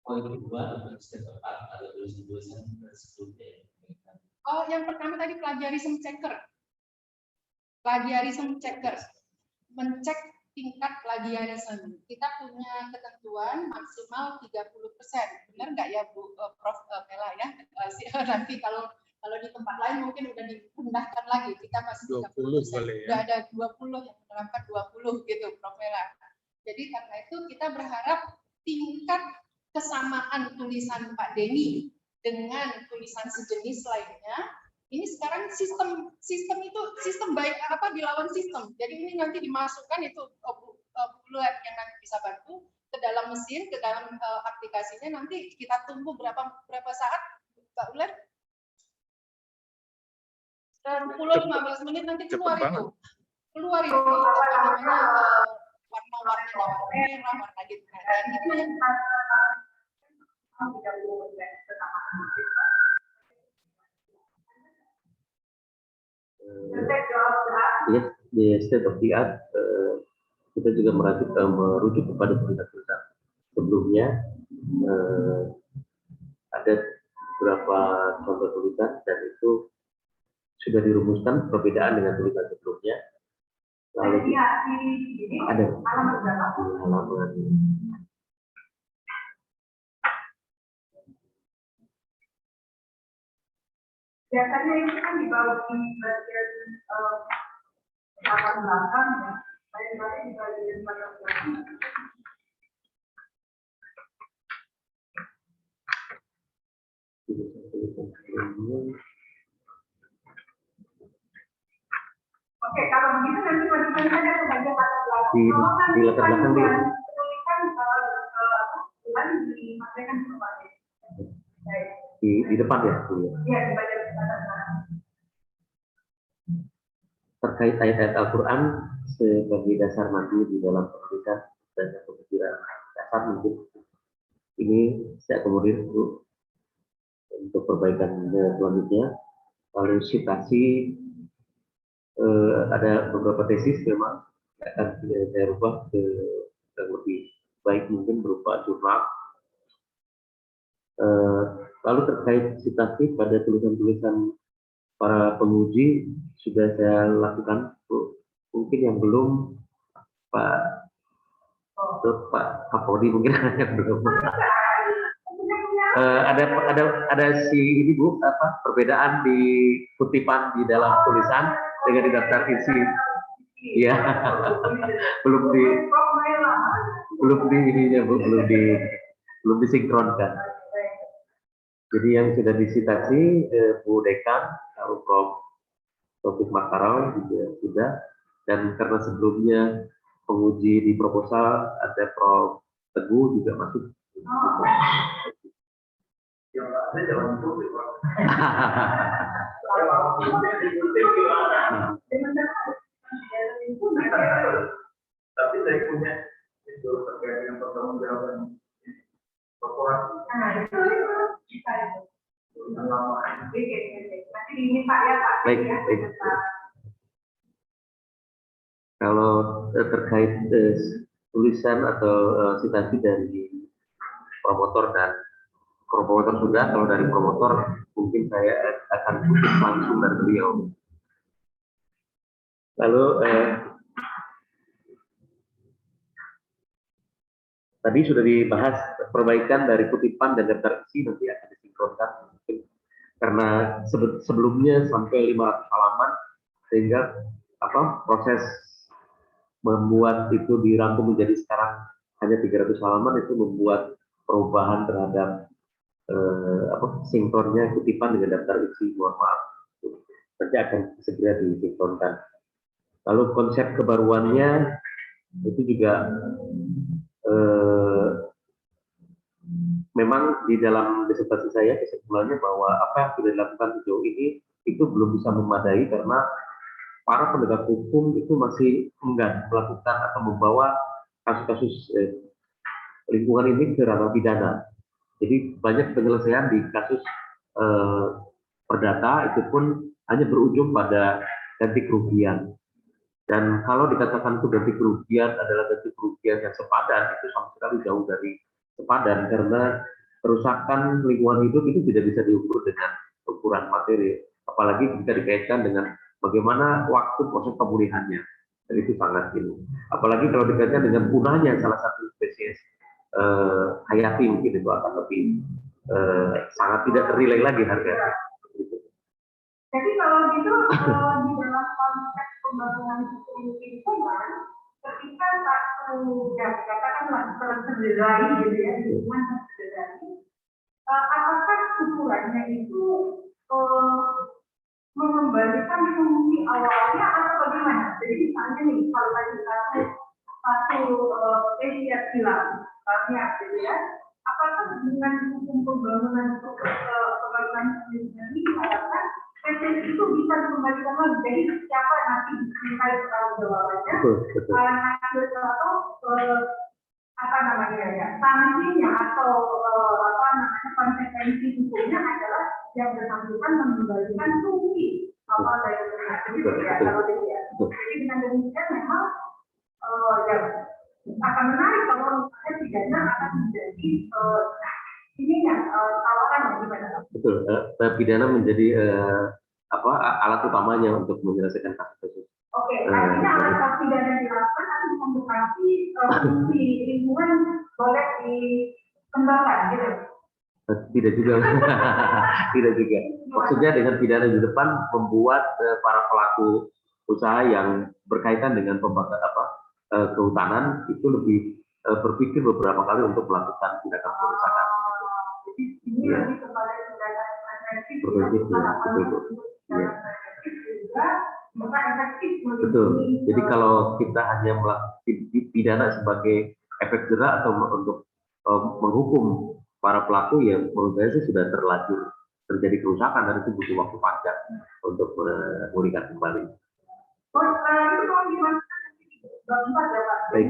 Poin kedua ada tulisan sebelumnya. Oh, yang pertama tadi plagiarism checker. Plagiarism checker, mencek tingkat plagiarisme. Kita punya ketentuan maksimal 30%. Benar nggak ya Bu Prof Mela ya? Nanti kalau di tempat lain mungkin udah dipindahkan lagi. Kita masih 20 kali ya. Udah ada 20 yang menerapkan 20 gitu Prof Mela. Jadi karena itu kita berharap tingkat kesamaan tulisan Pak Denny dengan tulisan sejenis lainnya, ini sekarang sistem itu sistem baik apa dilawan sistem. Jadi ini nanti dimasukkan itu Bu Uler yang nanti bisa bantu ke dalam mesin, ke dalam aplikasinya. Nanti kita tunggu berapa saat, Mbak Uler? 10-15 menit nanti keluar itu. Keluar itu apa namanya warna-warni warna merah, warna gitu. Dan itu yang di state of the art kita juga merujuk kepada tulisan-tulisan sebelumnya. Ada beberapa contoh tulisan dan itu sudah dirumuskan perbedaan dengan tulisan sebelumnya. Lalu ada halaman biasanya itu kan di bawah di bagian belakang ya, lain-lain di bagian belakang. Oke, kalau begitu nanti masukkan saja ke bagian latar belakang. Di latar belakang dia. Tulisan bulan dimasukkan ke bagian. Di depan ya. Iya, di bagian latar belakang. Terkait ayat-ayat Al-Quran sebagai dasar nanti di dalam penulisan dan pemikiran dasar mungkin ini saya akomodir untuk perbaikan selanjutnya. Lalu citasi ada beberapa tesis memang akan saya rubah ke yang lebih baik mungkin berupa jurnal. Lalu terkait citasi pada tulisan-tulisan para penguji sudah saya lakukan. Mungkin yang belum Pak Kapolri mungkin yang belum. Ada si ini Bu, perbedaan di kutipan di dalam tulisan dengan di daftar isi. Iya. belum disinkronkan. Jadi yang sudah disitasi Bu Dekan, lalu Prof. Taufik Makarau juga sudah, dan karena sebelumnya penguji di proposal ada Prof. Teguh juga masuk. Tapi saya punya itu terkait dengan pertanggungjawaban korporasi. Baik. Kalau terkait tulisan atau citasi dari promotor dan promotor sudah, kalau dari promotor mungkin saya akan kutip langsung dari beliau. Lalu tadi sudah dibahas perbaikan dari kutipan dan daftar isi nanti akan disinkronkan mungkin karena sebelumnya sampai 500 halaman sehingga proses membuat itu dirangkum menjadi sekarang hanya 300 halaman itu membuat perubahan terhadap sinkronnya kutipan dengan daftar isi. Mohon maaf, nanti akan segera disinkronkan. Lalu konsep kebaruannya itu juga memang di dalam disertasi saya kesimpulannya bahwa apa yang sudah dilakukan sejauh ini itu belum bisa memadai karena para penegak hukum itu masih enggan melakukan atau membawa kasus-kasus lingkungan ini ke ranah pidana. Jadi banyak penyelesaian di kasus perdata itu pun hanya berujung pada ganti kerugian. Dan kalau dikatakan itu ganti kerugian adalah ganti kerugian yang sepadan, itu sama sekali jauh dari sepadan karena kerusakan lingkungan hidup itu tidak bisa diukur dengan ukuran materi, apalagi jika dikaitkan dengan bagaimana waktu proses pemulihannya. Dan itu sangat ini. Apalagi kalau dikaitkan dengan punahnya salah satu spesies hayati mungkin itu akan lebih sangat tidak relay lagi harganya. Jadi kalau gitu di dalam konteks pembangunan lingkungan, ketika satu yang dikatakan tercederai gitu ya, lingkungan tercederai, apakah ukurannya itu mengembalikan fungsi awalnya atau bagaimana? Jadi misalnya nih, kalau tadi satu Asia bilang, misalnya gitu ya, apakah dengan hukum pembangunan kebaikan ini diharapkan PT itu bisa dikembalikan lagi? Jadi siapa nanti dimintai bertanggung jawabannya? Hasil atau apa namanya ya, sanksinya atau apa namanya konsekuensi hukumnya adalah yang bersangkutan mengembalikan fungsi awal dari negara. Ya, kalau ya. Jadi dengan demikian memang ya akan menarik kalau misalnya pidana akan menjadi ini ya tawaran gimana? Betul, pidana menjadi alat utamanya untuk menyelesaikan kasus. Oke, artinya alat pidana dilakukan tapi bukan berarti fungsi lingkungan boleh dikembangkan gitu. Tidak juga, tidak juga. Maksudnya dengan pidana di depan membuat para pelaku usaha yang berkaitan dengan kehutanan itu lebih berpikir beberapa kali untuk melakukan tindakan perusahaan. Jadi ini lebih kepada tindakan preventif. Betul. Jadi kalau kita hanya melakukan pidana sebagai efek jerak atau untuk menghukum para pelaku, ya menurut saya sih sudah terlanjur terjadi kerusakan dan itu butuh waktu panjang untuk memulihkan kembali. Oh, itu kalau dimasukkan bab 4 ya Pak. Baik.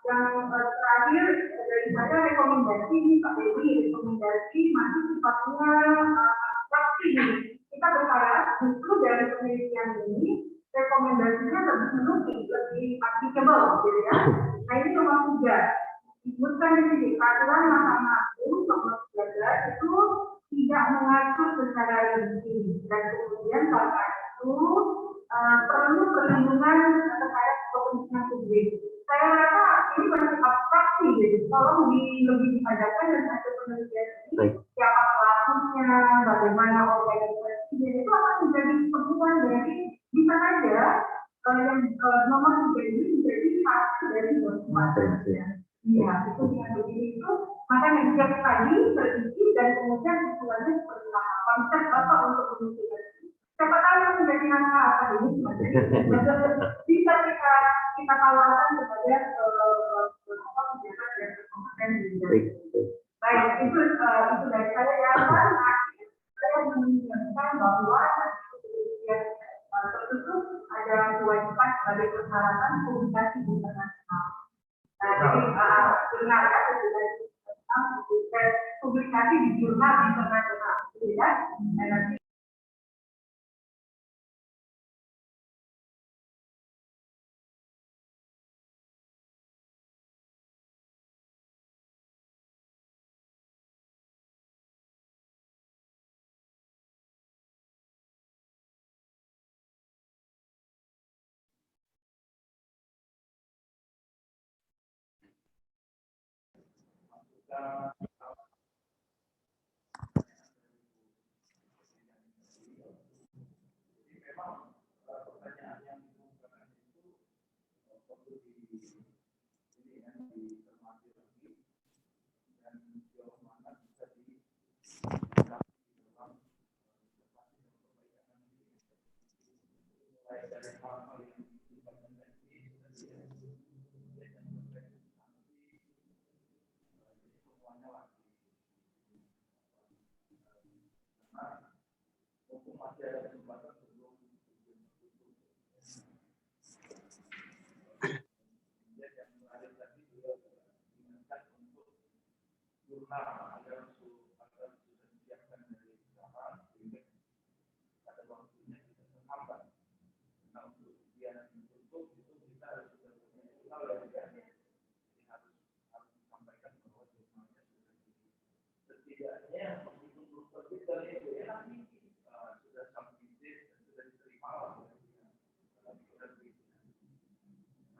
Yang terakhir daripada rekomendasi ini Pak Dewi, rekomendasi masih sifatnya fraksi. Kita berharap justru dari penelitian ini rekomendasinya lebih menukik, lebih applicable gitu ya. Nah ini nomor 3. Disebutkan di sini peraturan Mahkamah Agung nomor 13 itu tidak mengatur secara rinci dan kemudian karena itu perlu perlindungan terhadap kepentingan publik. Saya rasa ini masih abstraksi, gitu. Tolong lebih dipadatkan dan hasil penelitian ini siapa pelakunya, bagaimana organisasinya itu akan menjadi pertemuan dari bisa saja yang nomor 3 ini menjadi hasil dari dokumentasinya. Iya, itu dengan begini itu makanya setiap tadi terisi dan kemudian usulannya seperti apa konsep apa untuk menunjukkan. Siapa tahu yang menjadi angka apa ini bisa kita tawarkan kepada pejabat yang berkompeten di bidang. Baik, itu dari saya ya. Saya mengingatkan bahwa kemudian tertutup ada kewajiban sebagai persyaratan publikasi internasional. Jadi benar ya tentang publikasi di jurnal internasional, ya. Nanti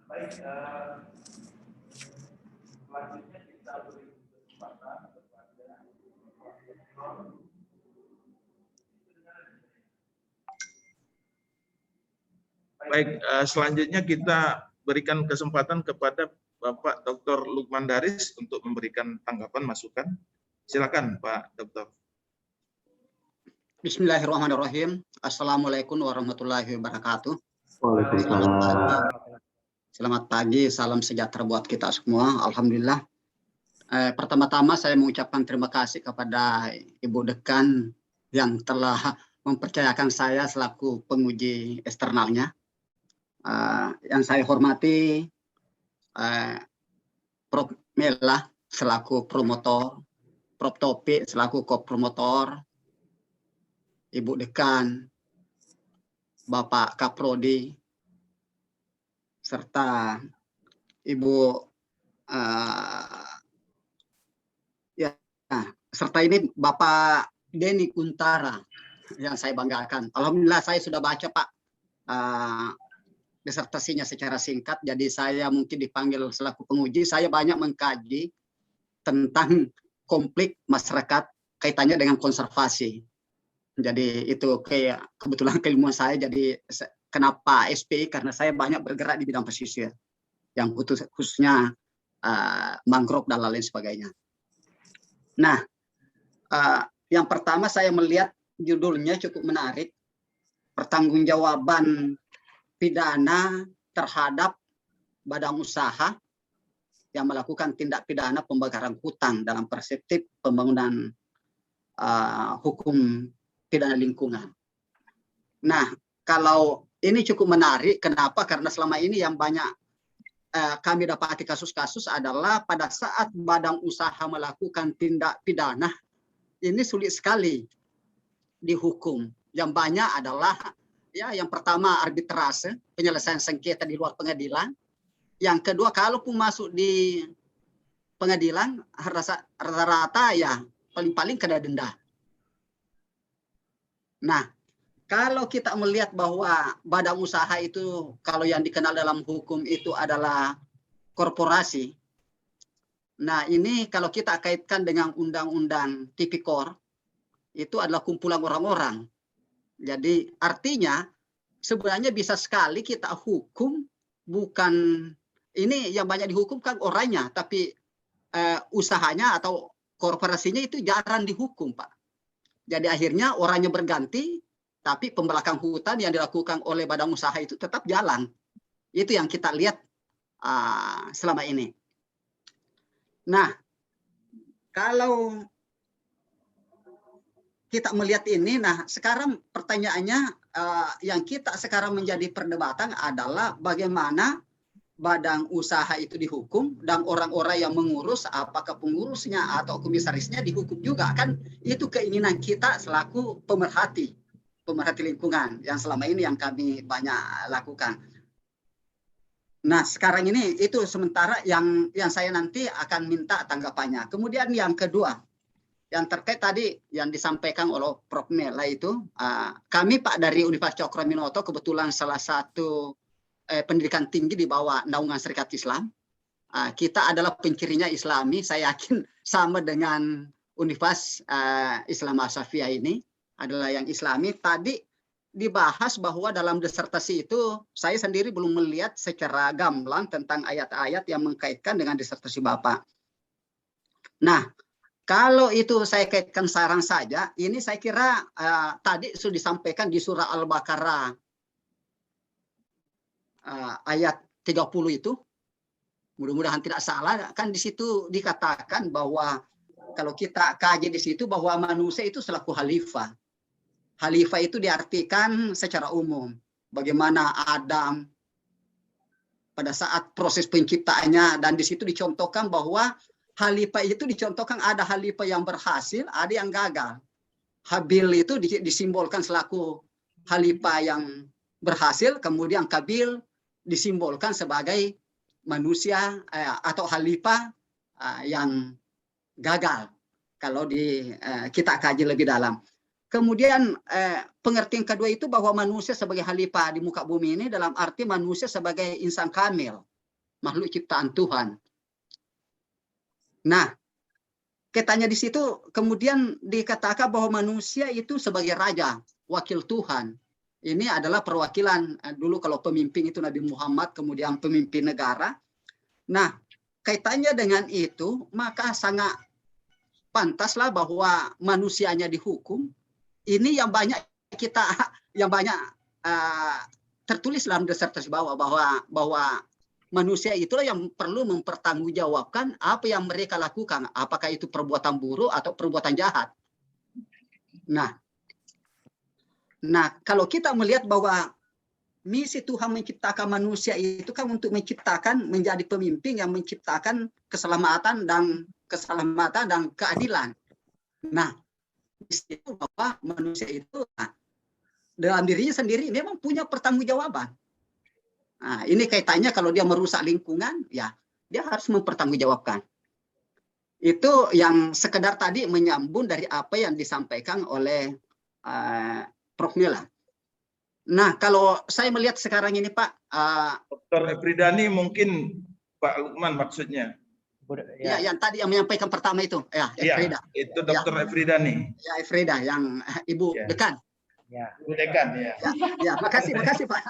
Baik, selanjutnya kita beri kesempatan kepada Baik, selanjutnya kita berikan kesempatan kepada Bapak Dr. Lukman Daris untuk memberikan tanggapan masukan. Silakan Pak Dr. Bismillahirrahmanirrahim. Assalamualaikum warahmatullahi wabarakatuh. Waalaikumsalam. Selamat pagi, salam sejahtera buat kita semua. Alhamdulillah. Pertama-tama saya mengucapkan terima kasih kepada Ibu Dekan yang telah mempercayakan saya selaku penguji eksternalnya. Yang saya hormati Prof. Mela selaku promotor, Prof. Taufik selaku co-promotor, Ibu Dekan, Bapak Kaprodi, serta Ibu serta ini Bapak Denny Kuntara yang saya banggakan. Alhamdulillah saya sudah baca Pak disertasinya secara singkat, jadi saya mungkin dipanggil selaku penguji. Saya banyak mengkaji tentang konflik masyarakat kaitannya dengan konservasi. Jadi itu kayak kebetulan keilmuan saya. Jadi kenapa SPI? Karena saya banyak bergerak di bidang pesisir, yang khususnya mangrove dan lain sebagainya. Nah, yang pertama saya melihat judulnya cukup menarik, pertanggungjawaban pidana terhadap badan usaha yang melakukan tindak pidana pembakaran hutan dalam perspektif pembangunan hukum pidana lingkungan. Nah, kalau ini cukup menarik, kenapa? Karena selama ini yang banyak kami dapati kasus-kasus adalah pada saat badan usaha melakukan tindak pidana, ini sulit sekali dihukum. Yang banyak adalah yang pertama arbitrase, penyelesaian sengketa di luar pengadilan. Yang kedua, kalaupun masuk di pengadilan, rata-rata paling-paling kena denda. Nah, kalau kita melihat bahwa badan usaha itu, kalau yang dikenal dalam hukum itu adalah korporasi. Nah, ini kalau kita kaitkan dengan Undang-Undang Tipikor, itu adalah kumpulan orang-orang. Jadi artinya sebenarnya bisa sekali kita hukum, bukan ini yang banyak dihukum kan orangnya, tapi usahanya atau korporasinya itu jarang dihukum, Pak. Jadi akhirnya orangnya berganti, tapi pembelakan hutan yang dilakukan oleh badan usaha itu tetap jalan. Itu yang kita lihat selama ini. Nah, kalau kita melihat ini, nah sekarang pertanyaannya yang kita sekarang menjadi perdebatan adalah bagaimana badan usaha itu dihukum dan orang-orang yang mengurus, apakah pengurusnya atau komisarisnya dihukum juga, kan itu keinginan kita selaku pemerhati lingkungan yang selama ini yang kami banyak lakukan. Nah sekarang ini itu sementara yang saya nanti akan minta tanggapannya. Kemudian yang kedua, yang terkait tadi yang disampaikan oleh Prof. Mela itu, kami Pak dari Universitas Cokroaminoto kebetulan salah satu pendidikan tinggi di bawah naungan Serikat Islam. Kita adalah pencirinya Islami, saya yakin sama dengan Universitas Islam Asafiyah ini adalah yang Islami. Tadi dibahas bahwa dalam disertasi itu saya sendiri belum melihat secara gamblang tentang ayat-ayat yang mengkaitkan dengan disertasi Bapak. Nah, kalau itu saya kaitkan saran saja, ini saya kira tadi sudah disampaikan di surah Al-Baqarah ayat 30 itu, mudah-mudahan tidak salah, kan di situ dikatakan bahwa kalau kita kaji di situ bahwa manusia itu selaku khalifah. Khalifah itu diartikan secara umum, bagaimana Adam pada saat proses penciptaannya, dan di situ dicontohkan bahwa khalifah itu dicontohkan ada khalifah yang berhasil, ada yang gagal. Habil itu disimbolkan selaku khalifah yang berhasil, kemudian Kabil disimbolkan sebagai manusia atau khalifah yang gagal. Kalau kita kaji lebih dalam. Kemudian pengertian kedua itu bahwa manusia sebagai khalifah di muka bumi ini dalam arti manusia sebagai insan kamil, makhluk ciptaan Tuhan. Nah, katanya di situ kemudian dikatakan bahwa manusia itu sebagai raja, wakil Tuhan. Ini adalah perwakilan dulu kalau pemimpin itu Nabi Muhammad, kemudian pemimpin negara. Nah, kaitannya dengan itu, maka sangat pantaslah bahwa manusianya dihukum. Ini yang banyak tertulis dalam disertasi bahwa manusia itulah yang perlu mempertanggungjawabkan apa yang mereka lakukan, apakah itu perbuatan buruk atau perbuatan jahat. Nah, kalau kita melihat bahwa misi Tuhan menciptakan manusia itu kan untuk menciptakan menjadi pemimpin yang menciptakan keselamatan dan keadilan. Nah, di situ bahwa manusia itu dalam dirinya sendiri memang punya pertanggungjawaban. Nah, ini kaitannya kalau dia merusak lingkungan, ya dia harus mempertanggungjawabkan. Itu yang sekedar tadi menyambung dari apa yang disampaikan oleh Prof. Mela. Nah, kalau saya melihat sekarang ini Pak, Dr. Efridani mungkin Pak Lukman maksudnya. Ya, yang tadi yang menyampaikan pertama itu, ya, Efrida. Ya, itu Dr. Efridani. Ya, Efrida yang Ibu Dekan. Ya, Ibu Dekan ya. Ya, makasih Pak.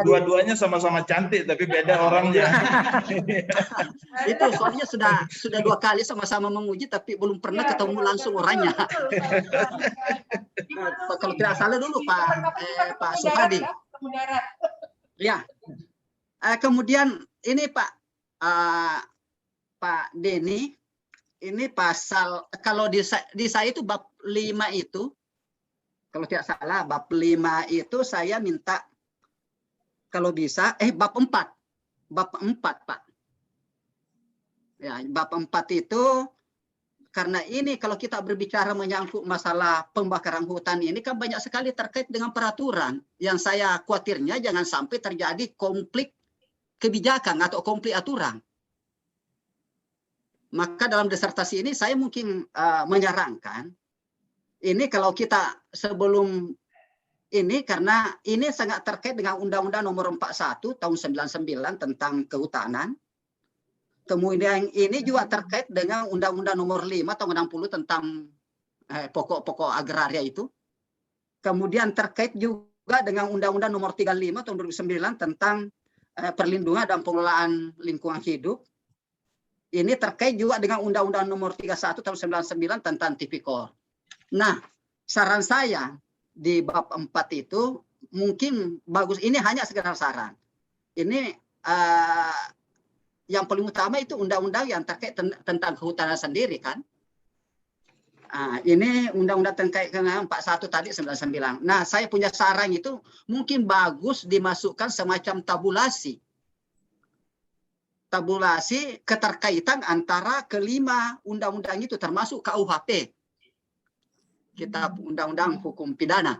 Dua-duanya sama-sama cantik tapi beda orangnya. Itu soalnya sudah 2 kali sama-sama menguji tapi belum pernah ketemu langsung orangnya. Kalau tidak salah dulu Pak Suhadi. Ya. Kemudian ini Pak Denny, ini pasal kalau di saya itu bab 5 itu, kalau tidak salah bab 5 itu saya minta kalau bisa bab 4 Pak. Ya, bab 4 itu karena ini kalau kita berbicara menyangkut masalah pembakaran hutan ini kan banyak sekali terkait dengan peraturan. Yang saya khawatirnya jangan sampai terjadi konflik kebijakan atau konflik aturan. Maka dalam disertasi ini saya mungkin menyarankan ini kalau kita sebelum ini karena ini sangat terkait dengan Undang-Undang Nomor 41 tahun 99 tentang kehutanan. Kemudian ini juga terkait dengan Undang-Undang Nomor 5 tahun 60 tentang pokok-pokok agraria itu. Kemudian terkait juga dengan Undang-Undang Nomor 35 tahun 2009 tentang perlindungan dan pengelolaan lingkungan hidup. Ini terkait juga dengan Undang-Undang Nomor 31 tahun 99 tentang tipikor. Nah, saran saya di bab 4 itu mungkin bagus. Ini hanya sekedar saran. Ini yang paling utama itu undang-undang yang terkait tentang kehutanan sendiri kan. Ini undang-undang terkait dengan 41 tadi 99. Nah, saya punya saran itu mungkin bagus dimasukkan semacam tabulasi keterkaitan antara kelima undang-undang itu termasuk KUHP. Kitab Undang-Undang Hukum Pidana.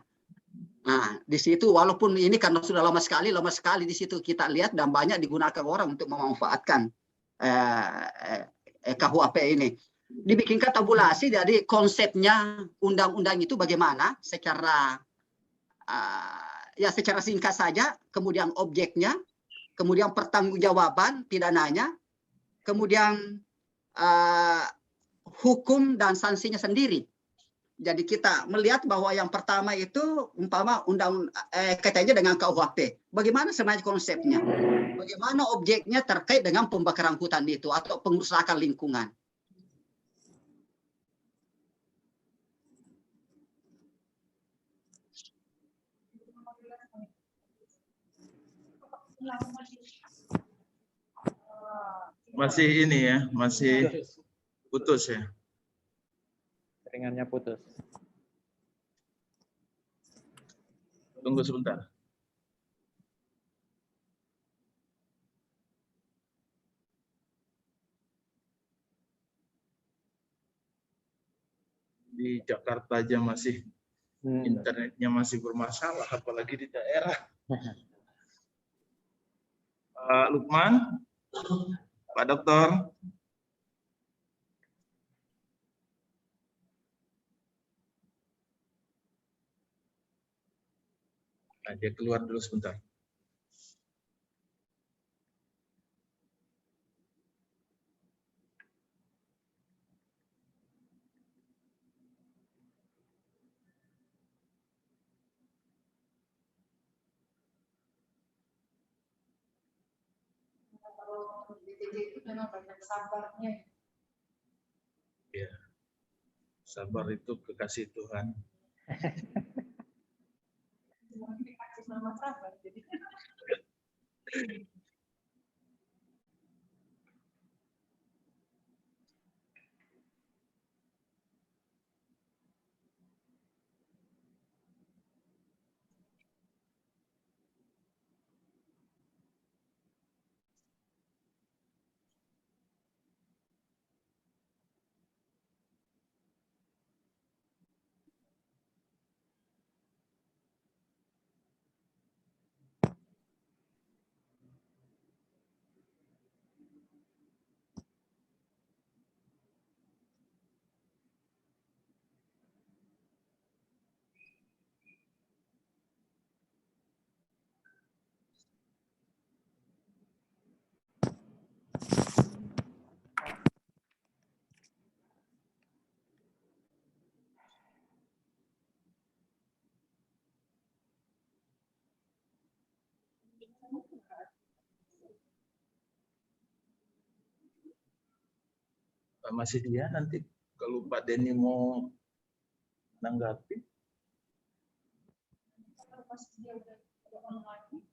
Nah, di situ walaupun ini karena sudah lama sekali di situ kita lihat dan banyak digunakan orang untuk memanfaatkan KUHP ini. Dibikinkan tabulasi, jadi konsepnya undang-undang itu bagaimana secara secara singkat saja, kemudian objeknya, kemudian pertanggungjawaban pidananya, kemudian hukum dan sanksinya sendiri. Jadi kita melihat bahwa yang pertama itu umpama kaitannya dengan KUHP. Bagaimana sebenarnya konsepnya? Bagaimana objeknya terkait dengan pembakaran hutan itu atau pengerusakan lingkungan? Masih ini ya, masih putus ya. Jaringannya putus. Tunggu sebentar. Di Jakarta aja masih internetnya masih bermasalah, apalagi di daerah. Pak Lukman, Pak Dokter. Nah, dia keluar dulu sebentar. PJJ itu memang banyak sabarnya. Ya, sabar itu kekasih Tuhan. Cuma dikasih nama sabar. Jadi. Masih dia nanti kalau Pak Denny mau menanggapi. Pas dia udah online,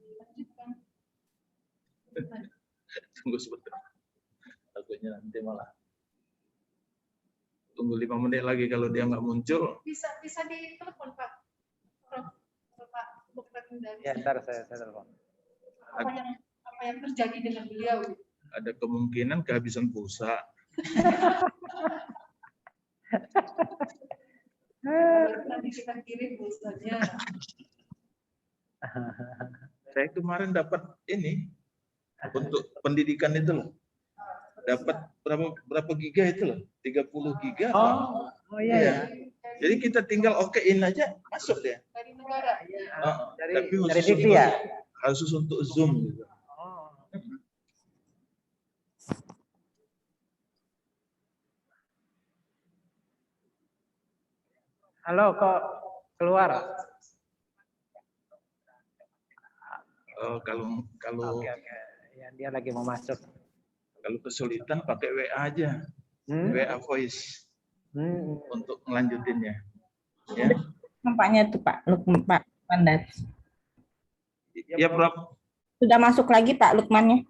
dilanjutkan. Tunggu sebentar. Takutnya nanti malah tunggu 5 menit lagi kalau dia nggak muncul. Bisa ditelepon Pak. Pak dari. Ya, ntar saya telepon. Apa yang terjadi dengan beliau? Ada kemungkinan kehabisan pulsa. Nanti kita kirim pulsanya. Saya kemarin dapat ini untuk pendidikan itu loh. Dapat berapa giga itu loh? 30 giga. Oh iya. Jadi kita tinggal okein aja masuk dia. Dari negara. Tapi Dari TV ya? Khusus untuk Zoom gitu. Halo, kok keluar? Oh, kalau Oke. Ya, dia lagi mau masuk. Kalau kesulitan pakai WA aja. WA voice untuk melanjutinnya. Ya. Nampaknya tuh Pak Lukman Pandat. Ya, Prof. Sudah masuk lagi Pak Lukmannya.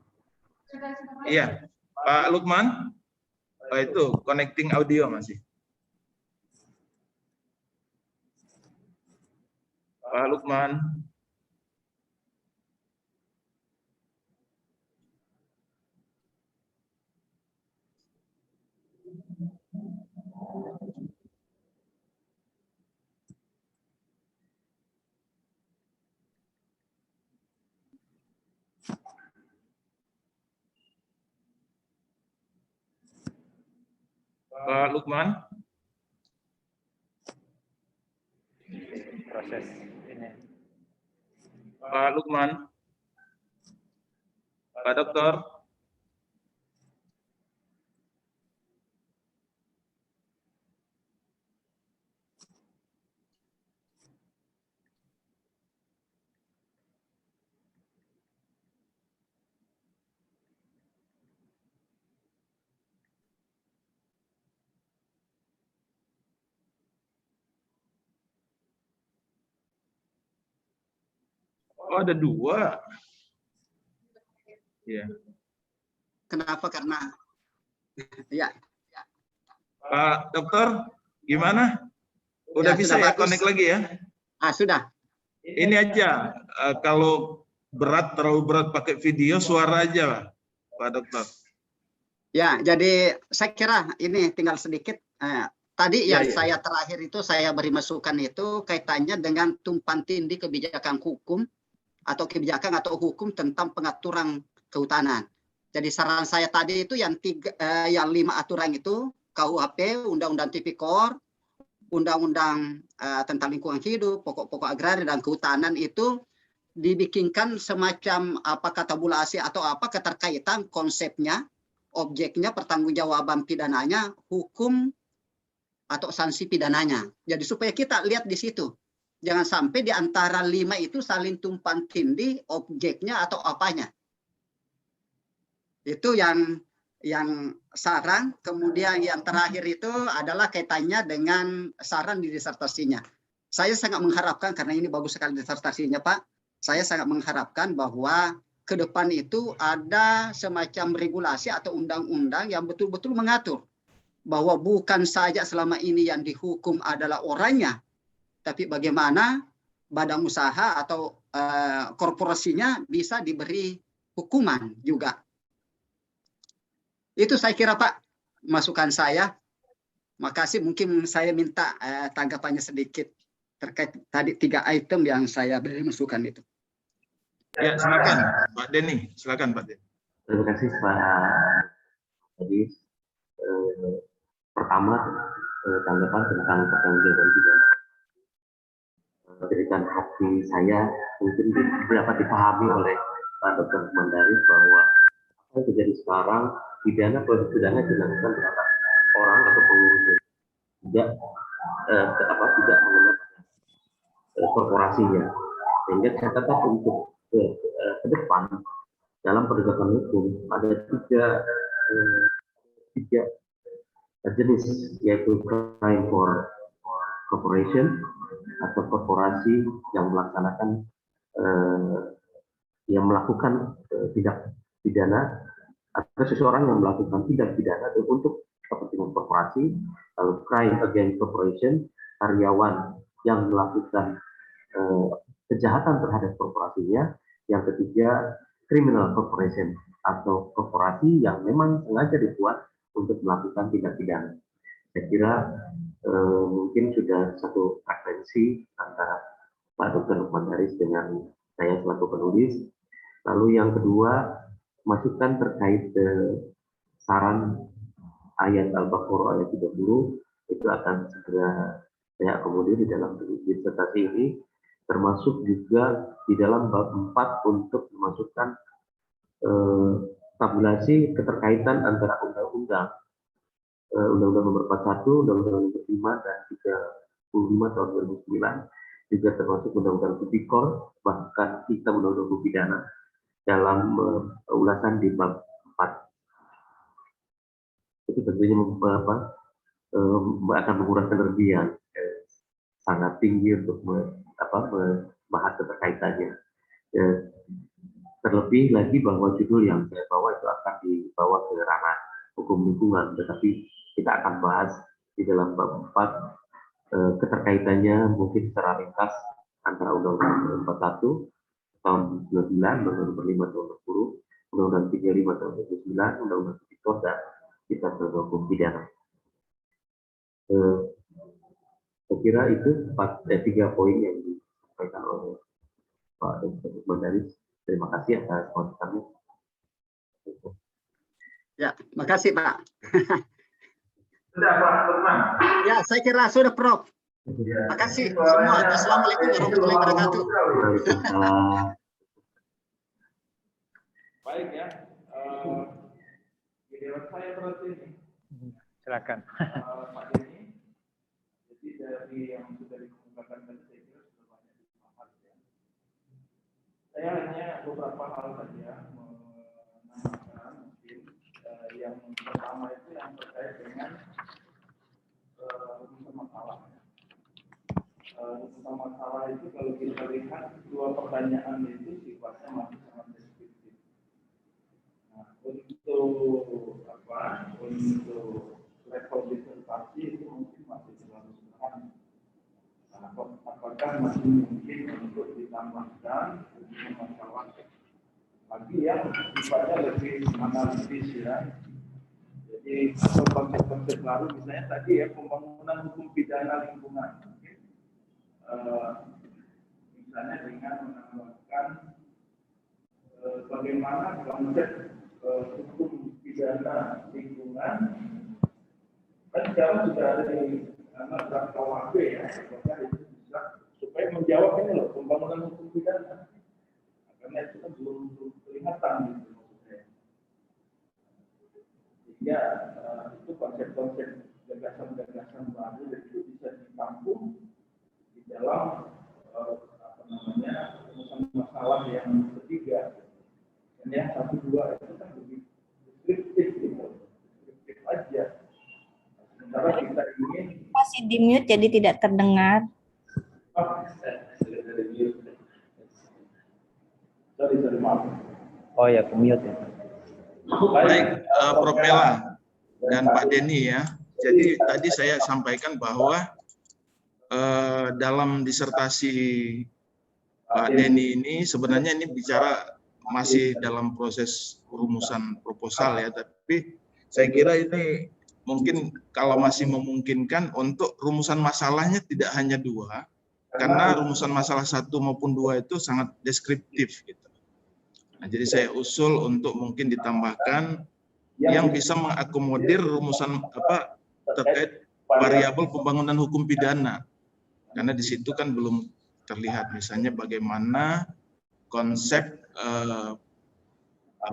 Iya, Pak Lukman. Oh, itu connecting audio masih. Pak Lukman. Pak Lukman. Proses ini. Pak Lukman. Pak Dokter. Oh, ada 2. Iya. Kenapa? Karena ya. Pak Dokter, gimana? Udah Ya, bisa sudah ya bagus. connect lagi ya? Sudah. Ini aja, kalau terlalu berat pakai video, suara aja, Pak Dokter. Ya, jadi saya kira ini tinggal sedikit. Tadi Ya, yang ya. saya terakhir itu saya beri masukan itu kaitannya dengan tumpang tindih kebijakan hukum atau kebijakan atau hukum tentang pengaturan kehutanan. Jadi saran saya tadi itu yang 5 aturan itu KUHP, Undang-Undang Tipikor, Undang-Undang tentang lingkungan hidup, pokok-pokok agraria dan kehutanan itu dibikinkan semacam tabulasi atau keterkaitan konsepnya, objeknya, pertanggungjawaban pidananya, hukum atau sanksi pidananya. Jadi supaya kita lihat di situ. Jangan sampai di antara 5 itu saling tumpang tindih objeknya atau apanya. Itu yang saran. Kemudian yang terakhir itu adalah kaitannya dengan saran di disertasinya. Saya sangat mengharapkan, karena ini bagus sekali disertasinya Pak, saya sangat mengharapkan bahwa ke depan itu ada semacam regulasi atau undang-undang yang betul-betul mengatur bahwa bukan saja selama ini yang dihukum adalah orangnya, tapi bagaimana badan usaha atau korporasinya bisa diberi hukuman juga. Itu saya kira Pak, masukan saya. Makasih, mungkin saya minta tanggapannya sedikit terkait tadi 3 item yang saya beri masukan itu. Ya, silakan Pak Denny. Silakan Pak Denny. Terima kasih Pak. Jadi pertama tanggapan tentang pertanggungjawaban pidana. Berikan hati saya mungkin dapat dipahami oleh Pak Dr. Mandaris bahwa apa yang terjadi sekarang, pidana proses pidana dilakukan terhadap orang atau pengurus tidak tidak mengenai korporasinya. Sehingga catatan untuk ke depan dalam penegakan hukum ada tiga jenis, yaitu crime for corporation atau korporasi yang melaksanakan melakukan tindak pidana, atau seseorang yang melakukan tindak pidana untuk kepentingan korporasi. Lalu crime against corporation, karyawan yang melakukan kejahatan terhadap korporasinya. Yang ketiga, criminal corporation atau korporasi yang memang sengaja dibuat untuk melakukan tindak pidana. Saya kira mungkin sudah satu frekuensi antara Pak Dr. Mandaris dengan saya selaku penulis. Lalu yang kedua, masukan terkait saran ayat Al-Baqarah ayat 30 itu akan segera saya akomodir di dalam disertasi ini, termasuk juga di dalam bab 4 untuk memasukkan tabulasi keterkaitan antara undang-undang nomor 41, undang-undang nomor 5 dan 35 tahun 2009, juga termasuk undang-undang tipikor, bahkan kita undang-undang hukum pidana dalam ulasan di bab 4. Itu tentunya akan menguras energi yang sangat tinggi untuk membahas keterkaitannya. Terlebih lagi bahwa judul yang saya bawa itu akan dibawa ke ranah hukum lingkungan, tetapi kita akan bahas di dalam bab 4 keterkaitannya mungkin secara ringkas antara Undang-Undang 41 tahun 99, Undang-Undang 5 tahun 20, Undang-Undang 35 tahun 2009, Undang-Undang Tipikor dan Kitab Hukum Pidana. Saya kira itu 3 poin yang disampaikan oleh Pak Dr. Mandaris. Terima kasih atas masukannya. Ya, makasih Pak. Sudah Pak Lukman. Ya, saya kira sudah Prof. Terima kasih semua. Assalamualaikum warahmatullahi wabarakatuh. Baik ya. Giliran saya berarti ini. Silakan. Pak Denny. Jadi dari yang sudah dikemukakan tadi saya kira sudah banyak dibahas ya. Saya hanya beberapa hal saja menambahkan mungkin yang pertama itu yang terkait dengan rumusan masalah. Rumusan masalah itu kalau kita lihat 2 pertanyaan itu sifatnya masih sangat deskriptif. Nah, untuk level disertasi itu mungkin masih terlalu sederhana. Apakah masih mungkin untuk ditambahkan masalah lagi yang sifatnya lebih analitis ya. Jadi atau konsep-konsep baru misalnya tadi ya, pembangunan hukum pidana lingkungan. Misalnya dengan menambahkan bagaimana konsep hukum pidana lingkungan kan sekarang sudah ada di draft KUHP ya, apakah itu bisa supaya menjawab ini loh pembangunan hukum pidana, karena itu kan belum kelihatan gitu maksudnya. Sehingga itu konsep-konsep gagasan-gagasan baru itu bisa ditampung di dalam rumusan masalah yang ketiga. Dan yang 1, 2 itu kan lebih masih di mute jadi tidak terdengar. Sorry, maaf. Oh ya, mute ya. Baik, Prof. Mela dan Pak Denny ya. Jadi tadi saya sampaikan bahwa dalam disertasi Pak Denny ini sebenarnya ini bicara masih dalam proses rumusan proposal ya, tapi saya kira ini mungkin kalau masih memungkinkan untuk rumusan masalahnya tidak hanya 2, karena rumusan masalah 1 maupun 2 itu sangat deskriptif gitu. Nah, jadi saya usul untuk mungkin ditambahkan yang bisa mengakomodir rumusan terkait variabel pembangunan hukum pidana, karena di situ kan belum terlihat misalnya bagaimana konsep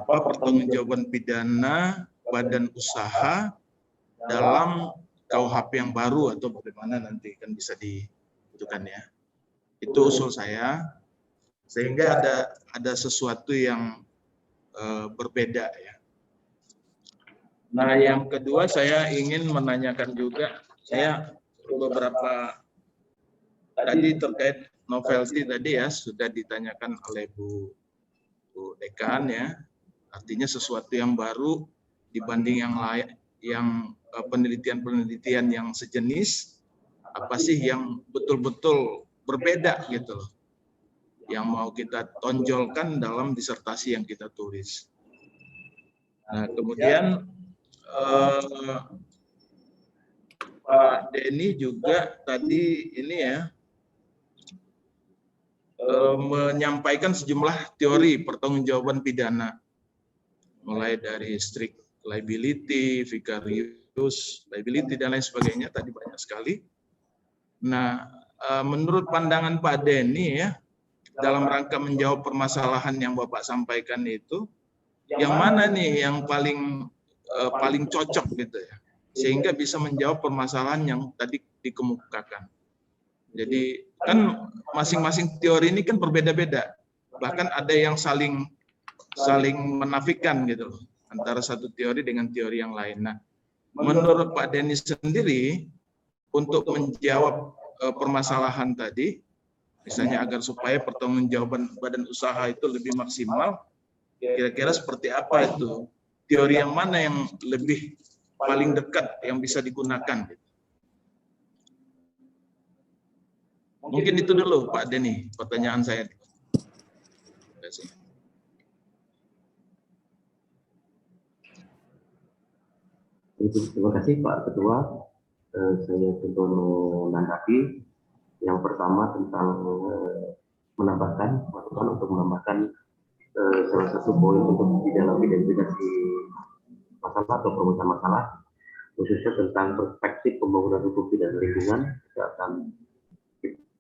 pertanggungjawaban pidana badan usaha dalam KUHP yang baru atau bagaimana nanti kan bisa dibutuhkan ya. Itu usul saya, sehingga ada sesuatu yang berbeda ya. Nah, yang kedua saya ingin menanyakan juga, saya beberapa tadi terkait novelty tadi ya sudah ditanyakan oleh Bu Dekan ya, artinya sesuatu yang baru dibanding yang lain, yang penelitian-penelitian yang sejenis, apa sih yang betul-betul berbeda gitu loh, yang mau kita tonjolkan dalam disertasi yang kita tulis. Nah, kemudian Pak Denny juga tadi ini ya menyampaikan sejumlah teori pertanggungjawaban pidana, mulai dari strict liability, vicarious liability dan lain sebagainya, tadi banyak sekali. Nah, menurut pandangan Pak Denny ya, dalam rangka menjawab permasalahan yang Bapak sampaikan itu, yang mana nih yang paling cocok gitu ya, sehingga bisa menjawab permasalahan yang tadi dikemukakan. Jadi kan masing-masing teori ini kan berbeda-beda, bahkan ada yang saling menafikan gitu loh, antara satu teori dengan teori yang lain. Nah, menurut Pak Denny sendiri, untuk menjawab permasalahan tadi, misalnya agar supaya pertanggungjawaban badan usaha itu lebih maksimal, kira-kira seperti apa itu? Teori yang mana yang lebih paling dekat yang bisa digunakan? Mungkin itu dulu Pak Denny, pertanyaan saya. Terima kasih. Terima kasih Pak Ketua. Saya tentu menanggapi yang pertama tentang masukan untuk menambahkan salah satu poin untuk di dalam identifikasi masalah atau perumusan masalah, khususnya tentang perspektif pembangunan hukum pidana lingkungan. Kita akan,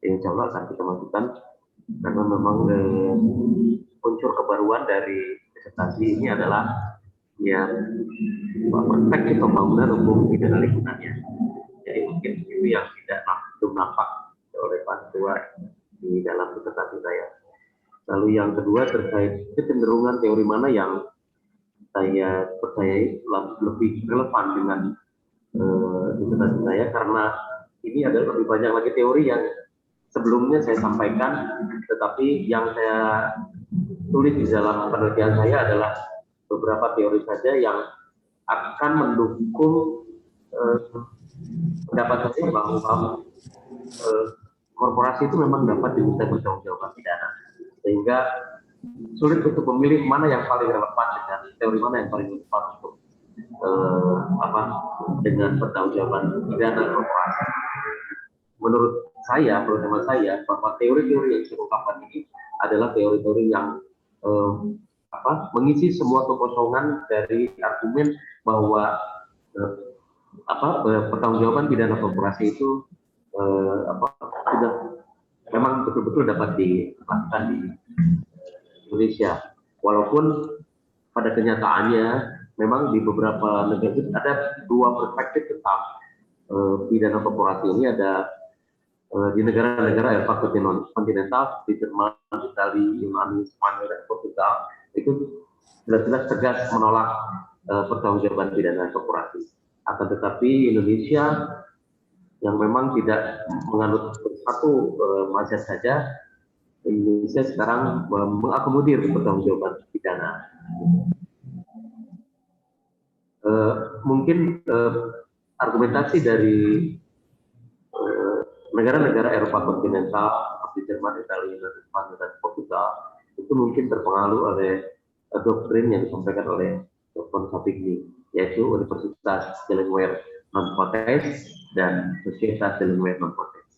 insya Allah akan kita masukkan, karena memang unsur kebaruan dari disertasi ini adalah ya perspektif pembangunan hukum pidana lingkungannya. Jadi mungkin itu yang belum nampak oleh Pak Ketua di dalam disertasi saya. Lalu yang kedua terkait kecenderungan teori mana yang saya percaya lebih relevan dengan disertasi saya, karena ini adalah lebih banyak lagi teori yang sebelumnya saya sampaikan, tetapi yang saya tulis di dalam penelitian saya adalah beberapa teori saja yang akan mendukung pendapat saya bahwa korporasi itu memang dapat diminta pertanggungjawaban pidana, sehingga sulit untuk memilih mana yang paling relevan dengan teori mana yang paling relevan untuk dengan pertanggungjawaban pidana korporasi. Menurut saya, menurut saya, bahwa teori-teori yang saya ungkapkan ini adalah teori-teori yang mengisi semua kekosongan dari argumen bahwa pertanggungjawaban pidana korporasi itu sudah memang betul-betul dapat dilakukan di Indonesia. Walaupun pada kenyataannya memang di beberapa negara ada dua perspektif tentang pidana korporasi ini. Ada di negara-negara Eropa kontinental, di Jerman, Italia, Yunani, Spanyol, dan Portugal, itu jelas-jelas tegas menolak pertanggungjawaban pidana korporasi. Akan tetapi Indonesia yang memang tidak menganut satu mazhab saja. Indonesia sekarang mengakomodir pertanggungjawaban pidana. Mungkin argumentasi dari negara-negara Eropa kontinental seperti Jerman, Italia, Spanyol, dan Portugal itu mungkin terpengaruh oleh doktrin yang disampaikan oleh Dr. Savigny, yaitu Universitas Delaware Non-Potens dan Societas Delaware Non-Potens.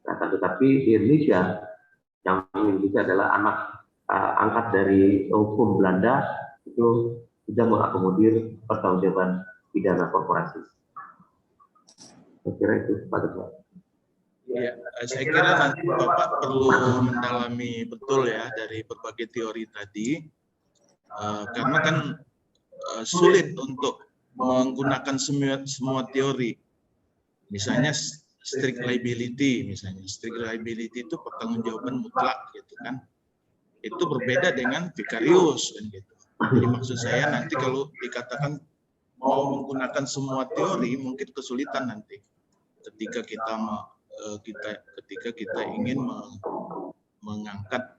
Nah, tetapi di Indonesia, yang Indonesia adalah anak angkat dari hukum Belanda, itu sudah mengakomodir pertanggungjawaban pidana korporasi. Saya kira itu Pak Ketua. Ya, saya kira nanti Bapak perlu mendalami betul ya dari berbagai teori tadi, karena kan sulit untuk menggunakan semua teori. Misalnya strict liability, itu pertanggungjawaban mutlak, gitu kan? Itu berbeda dengan vicarious, kan gitu. Jadi maksud saya nanti kalau dikatakan mau menggunakan semua teori mungkin kesulitan nanti ketika kita ingin mengangkat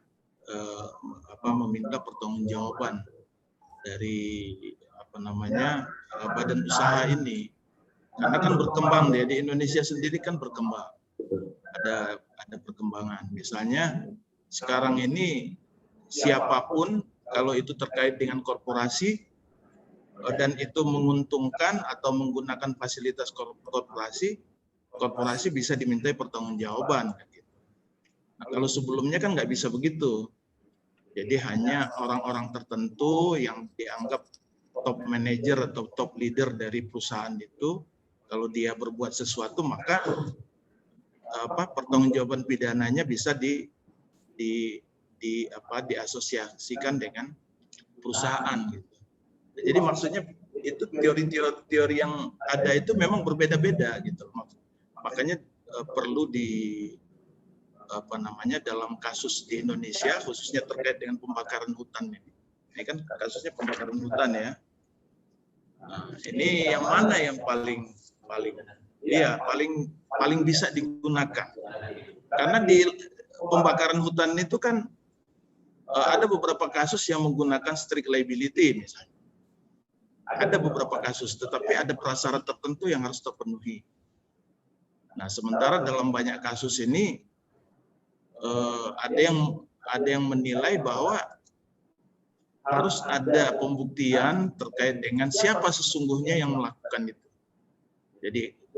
meminta pertanggungjawaban dari badan usaha ini, karena kan berkembang di Indonesia sendiri kan berkembang, ada perkembangan. Misalnya sekarang ini siapapun kalau itu terkait dengan korporasi dan itu menguntungkan atau menggunakan fasilitas korporasi bisa dimintai pertanggungjawaban. Nah, kalau sebelumnya kan nggak bisa begitu. Jadi hanya orang-orang tertentu yang dianggap top manager atau top leader dari perusahaan itu, kalau dia berbuat sesuatu maka pertanggungjawaban pidananya bisa diasosiasikan dengan perusahaan gitu. Jadi maksudnya itu teori yang ada itu memang berbeda-beda gitu. Makanya perlu dalam kasus di Indonesia khususnya terkait dengan pembakaran hutan ini. Ini kan kasusnya pembakaran hutan ya. Nah, ini yang mana yang paling bisa digunakan? Karena di pembakaran hutan itu kan ada beberapa kasus yang menggunakan strict liability misalnya. Ada beberapa kasus, tetapi ada prasyarat tertentu yang harus terpenuhi. Nah, sementara dalam banyak kasus ini ada yang menilai bahwa harus ada pembuktian terkait dengan siapa sesungguhnya yang melakukan itu.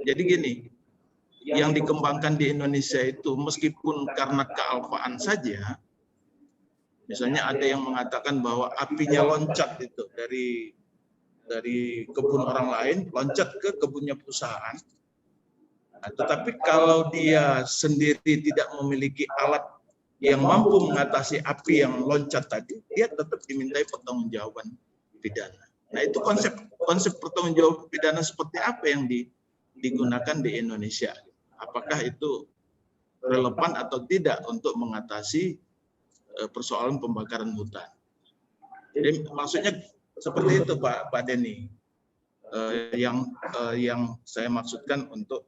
Jadi gini, yang dikembangkan di Indonesia itu meskipun karena kealpaan saja, misalnya ada yang mengatakan bahwa apinya loncat itu dari kebun orang lain, loncat ke kebunnya perusahaan. Nah, tetapi kalau dia sendiri tidak memiliki alat yang mampu mengatasi api yang loncat tadi, dia tetap dimintai pertanggungjawaban pidana. Nah, itu konsep pertanggungjawaban pidana seperti apa yang digunakan di Indonesia? Apakah itu relevan atau tidak untuk mengatasi persoalan pembakaran hutan? Jadi maksudnya seperti itu Pak Denny, yang saya maksudkan untuk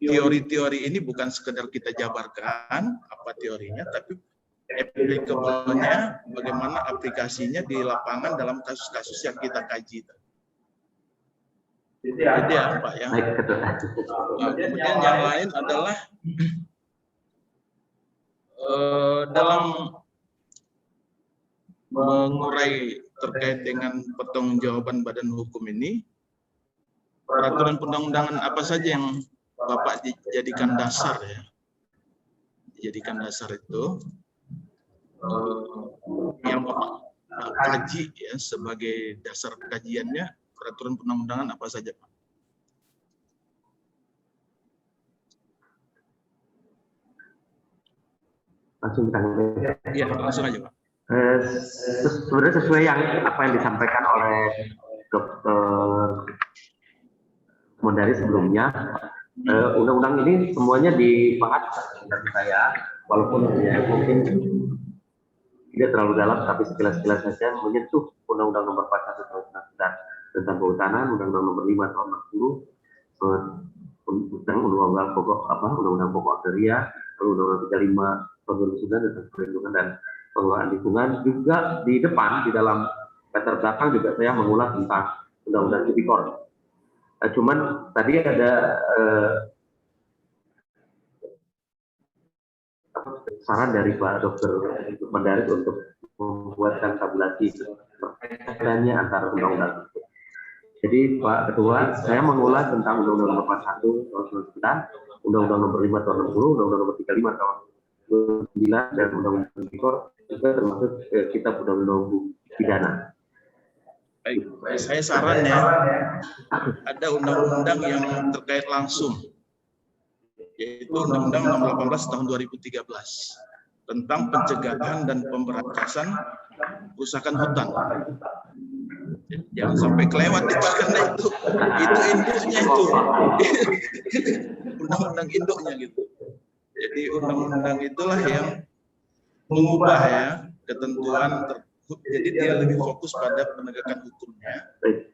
teori-teori ini bukan sekedar kita jabarkan apa teorinya, tapi applicable-nya, bagaimana aplikasinya di lapangan dalam kasus-kasus yang kita kaji. Jadi ya Pak ya. Kemudian yang lain adalah dalam mengurai terkait dengan pertanggungjawaban badan hukum ini, peraturan perundang-undangan apa saja yang Bapak dijadikan dasar ya? Dijadikan dasar itu yang Bapak kaji ya sebagai dasar kajiannya, peraturan perundang-undangan apa saja Pak? Langsung ditanggapi. Iya, langsung aja Pak. Sebenarnya sesuai apa yang disampaikan oleh Dr. Mondari sebelumnya, undang-undang ini semuanya dibahas dari saya, walaupun ya, mungkin tidak terlalu dalam, tapi sekilas-sekilas saja menyentuh Undang-Undang Nomor 41 Tahun 1999 tentang Kehutanan, Undang-Undang Nomor 5 Tahun 60 undang-undang pokok undang-undang pokok agraria, undang-undang 35 tahun 2009 tentang perlindungan dan pengelolaan lingkungan. Juga di depan di dalam latar belakang juga saya mengulas tentang undang-undang tipikor. Cuman tadi ada saran dari Pak Dr. Mendaris untuk membuatkan tabulasi perbedaannya antara undang-undang. Jadi Pak Ketua, saya mengulas tentang Undang-Undang Nomor 41 tahun 99, Undang-Undang Nomor 5 tahun 60, Undang-Undang Nomor 35 tahun 2009, dan Undang-Undang Tipikor juga termasuk kitab Undang-Undang Pidana. Baik, saya saran ya, ada undang-undang yang terkait langsung, yaitu Undang-Undang Nomor 18 tahun 2013 tentang pencegahan dan pemberantasan kerusakan hutan. Jangan sampai kelewat itu, karena itu induknya itu, undang-undang induknya gitu. Jadi undang-undang itulah yang mengubah ya ketentuan, jadi dia lebih fokus pada penegakan hukumnya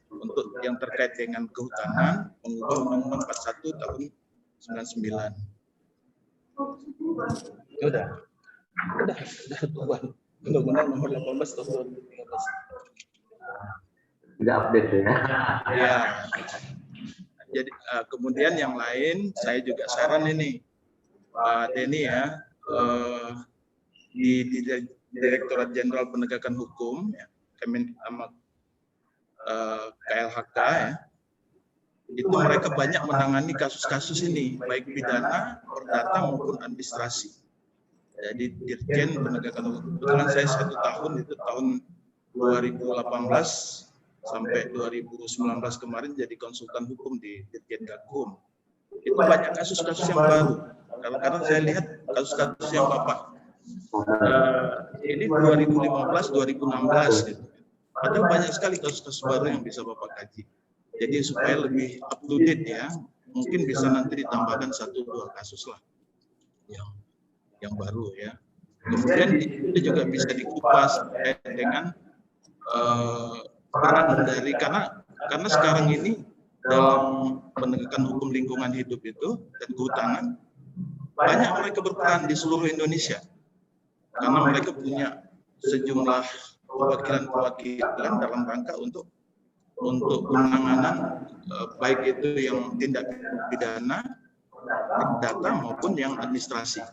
untuk yang terkait dengan kehutanan, mengubah Undang-Undang 41 tahun 99. Udah Undang-Undang Nomor 18 tahun 2013. Tidak update ya. Ya. Jadi kemudian yang lain saya juga saran ini Pak Denny ya, di Direktorat Jenderal Penegakan Hukum ya, KLHK ya, itu mereka banyak menangani kasus-kasus ini baik pidana, perdata maupun administrasi. Jadi Dirjen Penegakan Hukum, kebetulan saya 1 tahun itu tahun 2018 sampai 2019 kemarin jadi konsultan hukum di Dirjen Gakum. Itu banyak kasus-kasus yang baru. Karena saya lihat kasus-kasus yang Bapak ini 2015, 2016 gitu. Padahal banyak sekali kasus-kasus baru yang bisa Bapak kaji. Jadi supaya lebih up to date ya, mungkin bisa nanti ditambahkan 1-2 kasus lah yang baru ya. Kemudian itu juga bisa dikupas dengan peran dari karena sekarang ini dalam penegakan hukum lingkungan hidup itu dan kehutanan banyak mereka berperan di seluruh Indonesia karena mereka punya sejumlah perwakilan dalam rangka untuk penanganan baik itu yang tindak pidana, perdata maupun yang administrasi.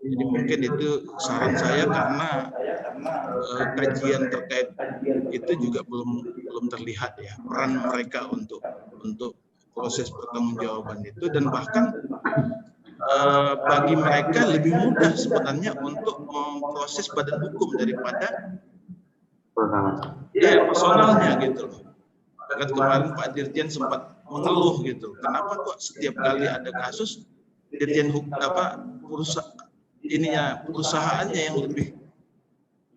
Jadi mungkin itu saran saya karena kajian terkait itu juga belum terlihat ya peran mereka untuk proses pertanggungjawaban itu, dan bahkan bagi mereka lebih mudah sebenarnya untuk memproses badan hukum daripada personalnya gitu loh. Bahkan kemarin Pak Dirjen sempat mengeluh gitu, kenapa kok setiap kali ada kasus Dirjen perusahaannya yang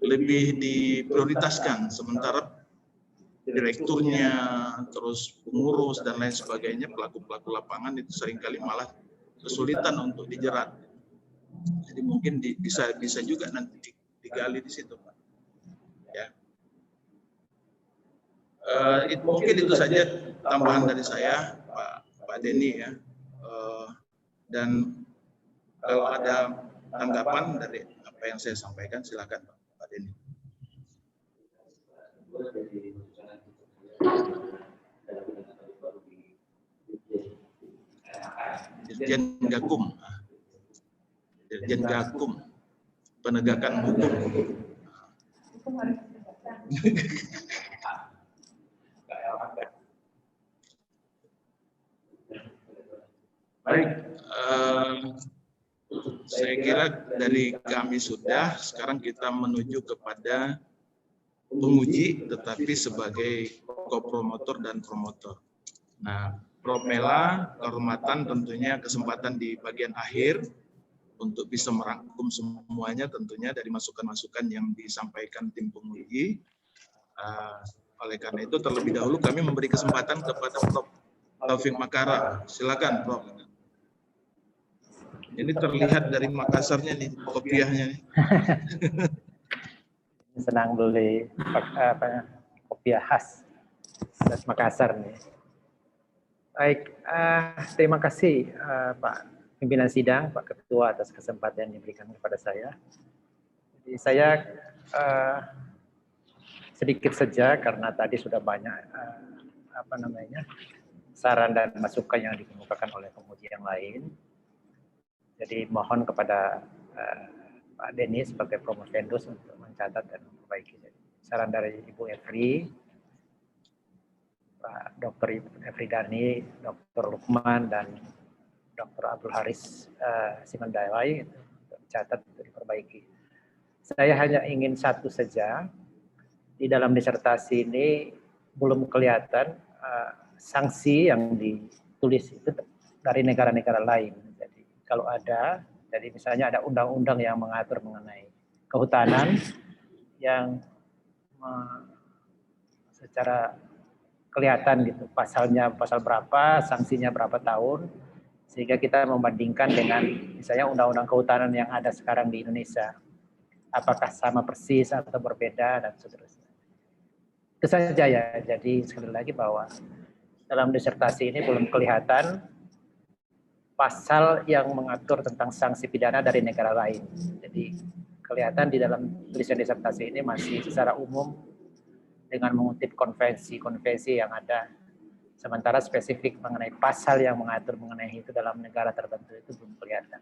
lebih diprioritaskan, sementara direkturnya, terus pengurus dan lain sebagainya, pelaku-pelaku lapangan itu seringkali malah kesulitan untuk dijerat. Jadi mungkin bisa juga nanti digali di situ, Pak. Ya. Mungkin itu saja tambahan dari saya, Pak Denny ya. Dan kalau ada tanggapan dari apa yang saya sampaikan, silakan Pak Denny. Dirjen Gakum, Dirjen Gakum, penegakan hukum. Baik, saya kira dari kami sudah, sekarang kita menuju kepada penguji tetapi sebagai kopromotor dan promotor. Nah, Prof. Mela, kehormatan tentunya kesempatan di bagian akhir untuk bisa merangkum semuanya tentunya dari masukan-masukan yang disampaikan tim penguji. Oleh karena itu terlebih dahulu kami memberi kesempatan kepada Prof. Taufik Makara. Silakan Prof. Ini terlihat dari Makassarnya nih, kopiahnya nih. Senang beli kopiah khas Makassar nih. Baik, terima kasih Pak Pimpinan Sidang, Pak Ketua atas kesempatan yang diberikan kepada saya. Jadi saya sedikit saja karena tadi sudah banyak saran dan masukan yang dikemukakan oleh penguji yang lain. Jadi mohon kepada Pak Denny sebagai promovendus untuk mencatat dan memperbaiki. Saran dari Ibu Efri, Pak Dr. Efri Dani, Dr. Lukman, dan Dr. Abdul Haris Simandawai untuk dicatat untuk diperbaiki. Saya hanya ingin satu saja, di dalam disertasi ini belum kelihatan sanksi yang ditulis itu dari negara-negara lain. Jadi kalau ada, jadi misalnya ada undang-undang yang mengatur mengenai kehutanan yang secara kelihatan gitu pasalnya pasal berapa, sanksinya berapa tahun, sehingga kita membandingkan dengan misalnya undang-undang kehutanan yang ada sekarang di Indonesia, apakah sama persis atau berbeda dan seterusnya. Itu saja ya. Jadi sekali lagi bahwa dalam disertasi ini belum kelihatan pasal yang mengatur tentang sanksi pidana dari negara lain. Jadi kelihatan di dalam tulisan disertasi ini masih secara umum dengan mengutip konvensi-konvensi yang ada. Sementara spesifik mengenai pasal yang mengatur mengenai itu dalam negara tertentu itu belum kelihatan.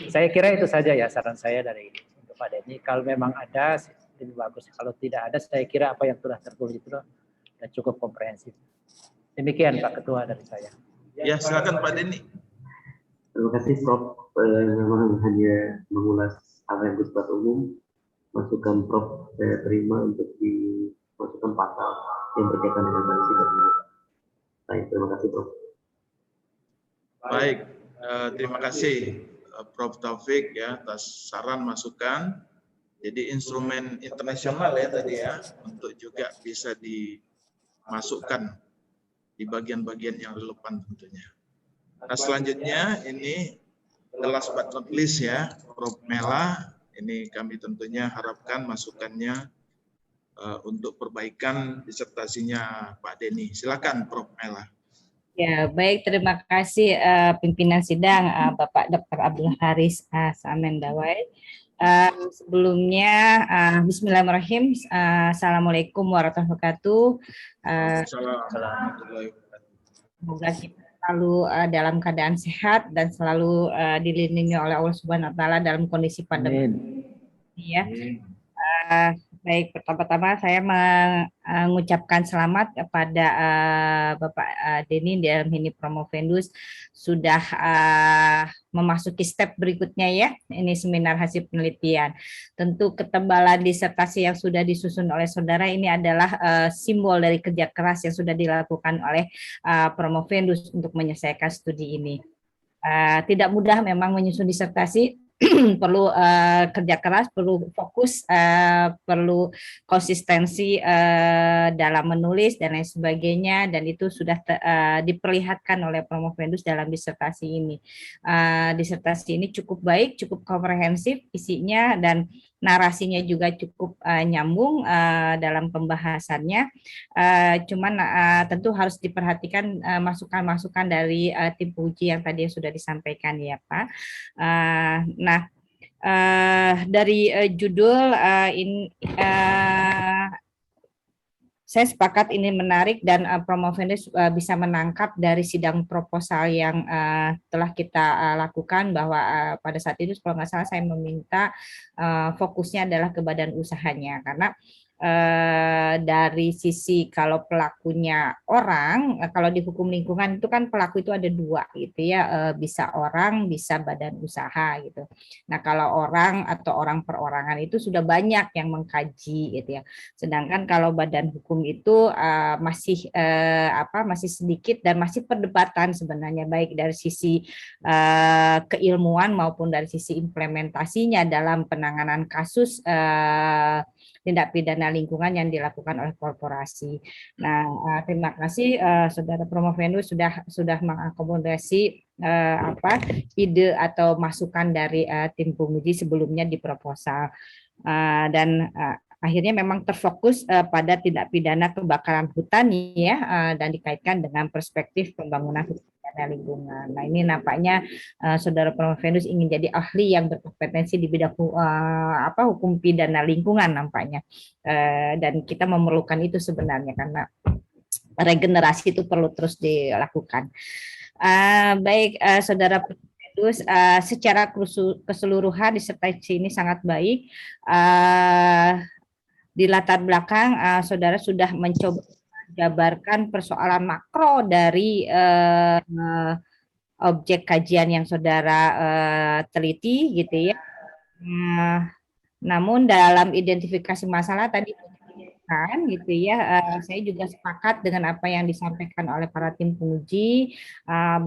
Saya kira itu saja ya saran saya dari untuk Pak Denny. Kalau memang ada lebih bagus. Kalau tidak ada, saya kira apa yang sudah tertulis itu sudah cukup komprehensif. Demikian Pak Ketua dari saya. Ya, silakan Pak Denny. Terima kasih Prof. Memang hanya mengulas apa yang bersifat umum. Masukan Prof saya terima untuk dimasukkan pasal yang berkaitan dengan sanksi dan pidana. Baik, terima kasih Prof. Baik, terima kasih Prof Taufik ya atas saran masukan. Jadi instrumen internasional ya tadi ya untuk juga bisa dimasukkan di bagian-bagian yang relevan tentunya. Nah selanjutnya ini the last but not least ya Prof Mela, ini kami tentunya harapkan masukannya untuk perbaikan disertasinya Pak Denny. Silakan Prof Mela. Ya, baik, terima kasih pimpinan sidang Bapak Dr. Abdul Haris Samandawai. Sebelumnya Bismillahirrahmanirrahim. Assalamualaikum warahmatullahi wabarakatuh. Semoga kita selalu dalam keadaan sehat dan selalu dilindungi oleh Allah Subhanahu wa taala dalam kondisi pandemi. Ya. Baik, pertama-tama saya mengucapkan selamat kepada Bapak Denny dalam ini Promovendus sudah memasuki step berikutnya ya. Ini seminar hasil penelitian. Tentu ketebalan disertasi yang sudah disusun oleh saudara ini adalah simbol dari kerja keras yang sudah dilakukan oleh Promovendus untuk menyelesaikan studi ini. Tidak mudah memang menyusun disertasi. Perlu kerja keras, perlu fokus, perlu konsistensi dalam menulis dan lain sebagainya, dan itu sudah diperlihatkan oleh Promovendus dalam disertasi ini. Disertasi ini cukup baik, cukup komprehensif isinya, dan narasinya juga cukup nyambung dalam pembahasannya. Cuman tentu harus diperhatikan masukan-masukan dari tim uji yang tadi sudah disampaikan ya Pak. Dari judul saya sepakat ini menarik dan Promovendus bisa menangkap dari sidang proposal yang telah kita lakukan bahwa pada saat itu kalau nggak salah saya meminta fokusnya adalah ke badan usahanya, karena dari sisi kalau pelakunya orang, kalau di hukum lingkungan itu kan pelaku itu ada dua gitu ya, bisa orang, bisa badan usaha gitu. Nah kalau orang atau orang perorangan itu sudah banyak yang mengkaji gitu ya. Sedangkan kalau badan hukum itu masih masih sedikit dan masih perdebatan sebenarnya, baik dari sisi keilmuan maupun dari sisi implementasinya dalam penanganan kasus tindak pidana lingkungan yang dilakukan oleh korporasi. Nah, terima kasih Saudara Promovendus sudah mengakomodasi ide atau masukan dari tim penguji sebelumnya di proposal. Dan akhirnya memang terfokus pada tindak pidana kebakaran hutan ya, dan dikaitkan dengan perspektif pembangunan hukum pidana lingkungan. Nah ini nampaknya Saudara Prof. Venus ingin jadi ahli yang berkompetensi di bidang hukum pidana lingkungan nampaknya, dan kita memerlukan itu sebenarnya karena regenerasi itu perlu terus dilakukan. Baik, Saudara Venus, secara keseluruhan disertasi ini sangat baik. Di latar belakang saudara sudah mencoba jabarkan persoalan makro dari objek kajian yang saudara teliti gitu ya. Namun dalam identifikasi masalah tadi kan gitu ya, saya juga sepakat dengan apa yang disampaikan oleh para tim penguji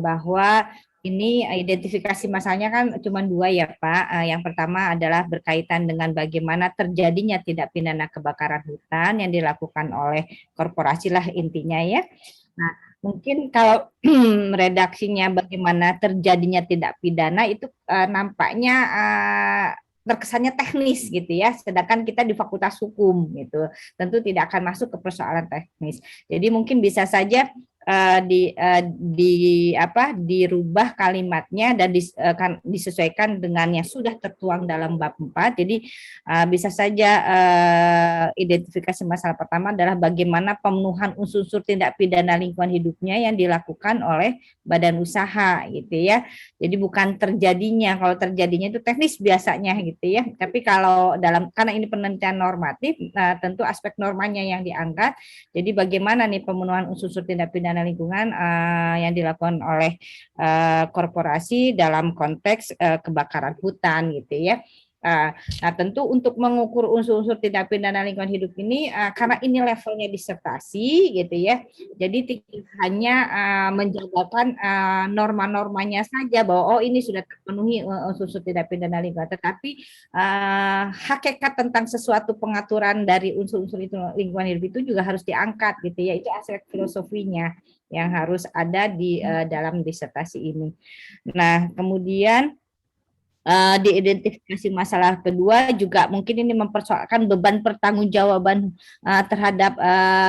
bahwa ini identifikasi masalahnya kan cuma dua ya Pak. Yang pertama adalah berkaitan dengan bagaimana terjadinya tindak pidana kebakaran hutan yang dilakukan oleh korporasi lah intinya ya. Nah, mungkin kalau redaksinya bagaimana terjadinya tindak pidana itu nampaknya terkesannya teknis gitu ya, sedangkan kita di Fakultas Hukum gitu tentu tidak akan masuk ke persoalan teknis. Jadi mungkin bisa saja dirubah kalimatnya dan disesuaikan dengan yang sudah tertuang dalam bab 4. Jadi bisa saja identifikasi masalah pertama adalah bagaimana pemenuhan unsur-unsur tindak pidana lingkungan hidupnya yang dilakukan oleh badan usaha gitu ya. Jadi bukan terjadinya, kalau terjadinya itu teknis biasanya gitu ya. Tapi kalau karena ini penelitian normatif, tentu aspek normanya yang diangkat. Jadi bagaimana nih pemenuhan unsur-unsur tindak pidana lingkungan yang dilakukan oleh korporasi dalam konteks kebakaran hutan gitu ya. Nah tentu untuk mengukur unsur-unsur tindak pidana lingkungan hidup ini karena ini levelnya disertasi gitu ya, jadi hanya menjabarkan norma-normanya saja bahwa ini sudah terpenuhi unsur-unsur tindak pidana lingkungan, tetapi hakikat tentang sesuatu pengaturan dari unsur-unsur itu lingkungan hidup itu juga harus diangkat gitu ya, itu aspek filosofinya yang harus ada di dalam disertasi ini. Nah kemudian di identifikasi masalah kedua juga mungkin ini mempersoalkan beban pertanggungjawaban terhadap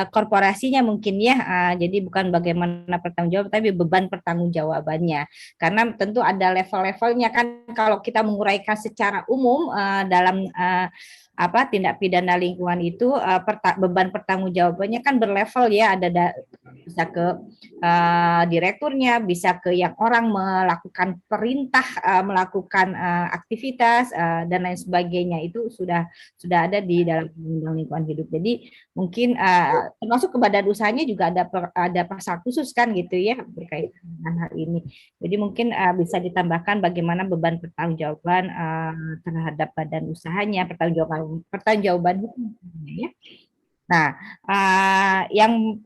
korporasinya mungkin ya, jadi bukan bagaimana pertanggungjawaban tapi beban pertanggungjawabannya, karena tentu ada level-levelnya kan. Kalau kita menguraikan secara umum dalam tindak pidana lingkungan itu beban pertanggungjawabannya kan berlevel ya, ada bisa ke direkturnya, bisa ke yang orang melakukan perintah, melakukan aktivitas dan lain sebagainya, itu sudah ada di dalam Undang-Undang Lingkungan Hidup. Jadi mungkin termasuk ke badan usahanya juga ada pasal khusus kan gitu ya berkaitan dengan hal ini. Jadi mungkin bisa ditambahkan bagaimana beban pertanggungjawaban terhadap badan usahanya, pertanggungjawaban hukumnya ya. Nah, yang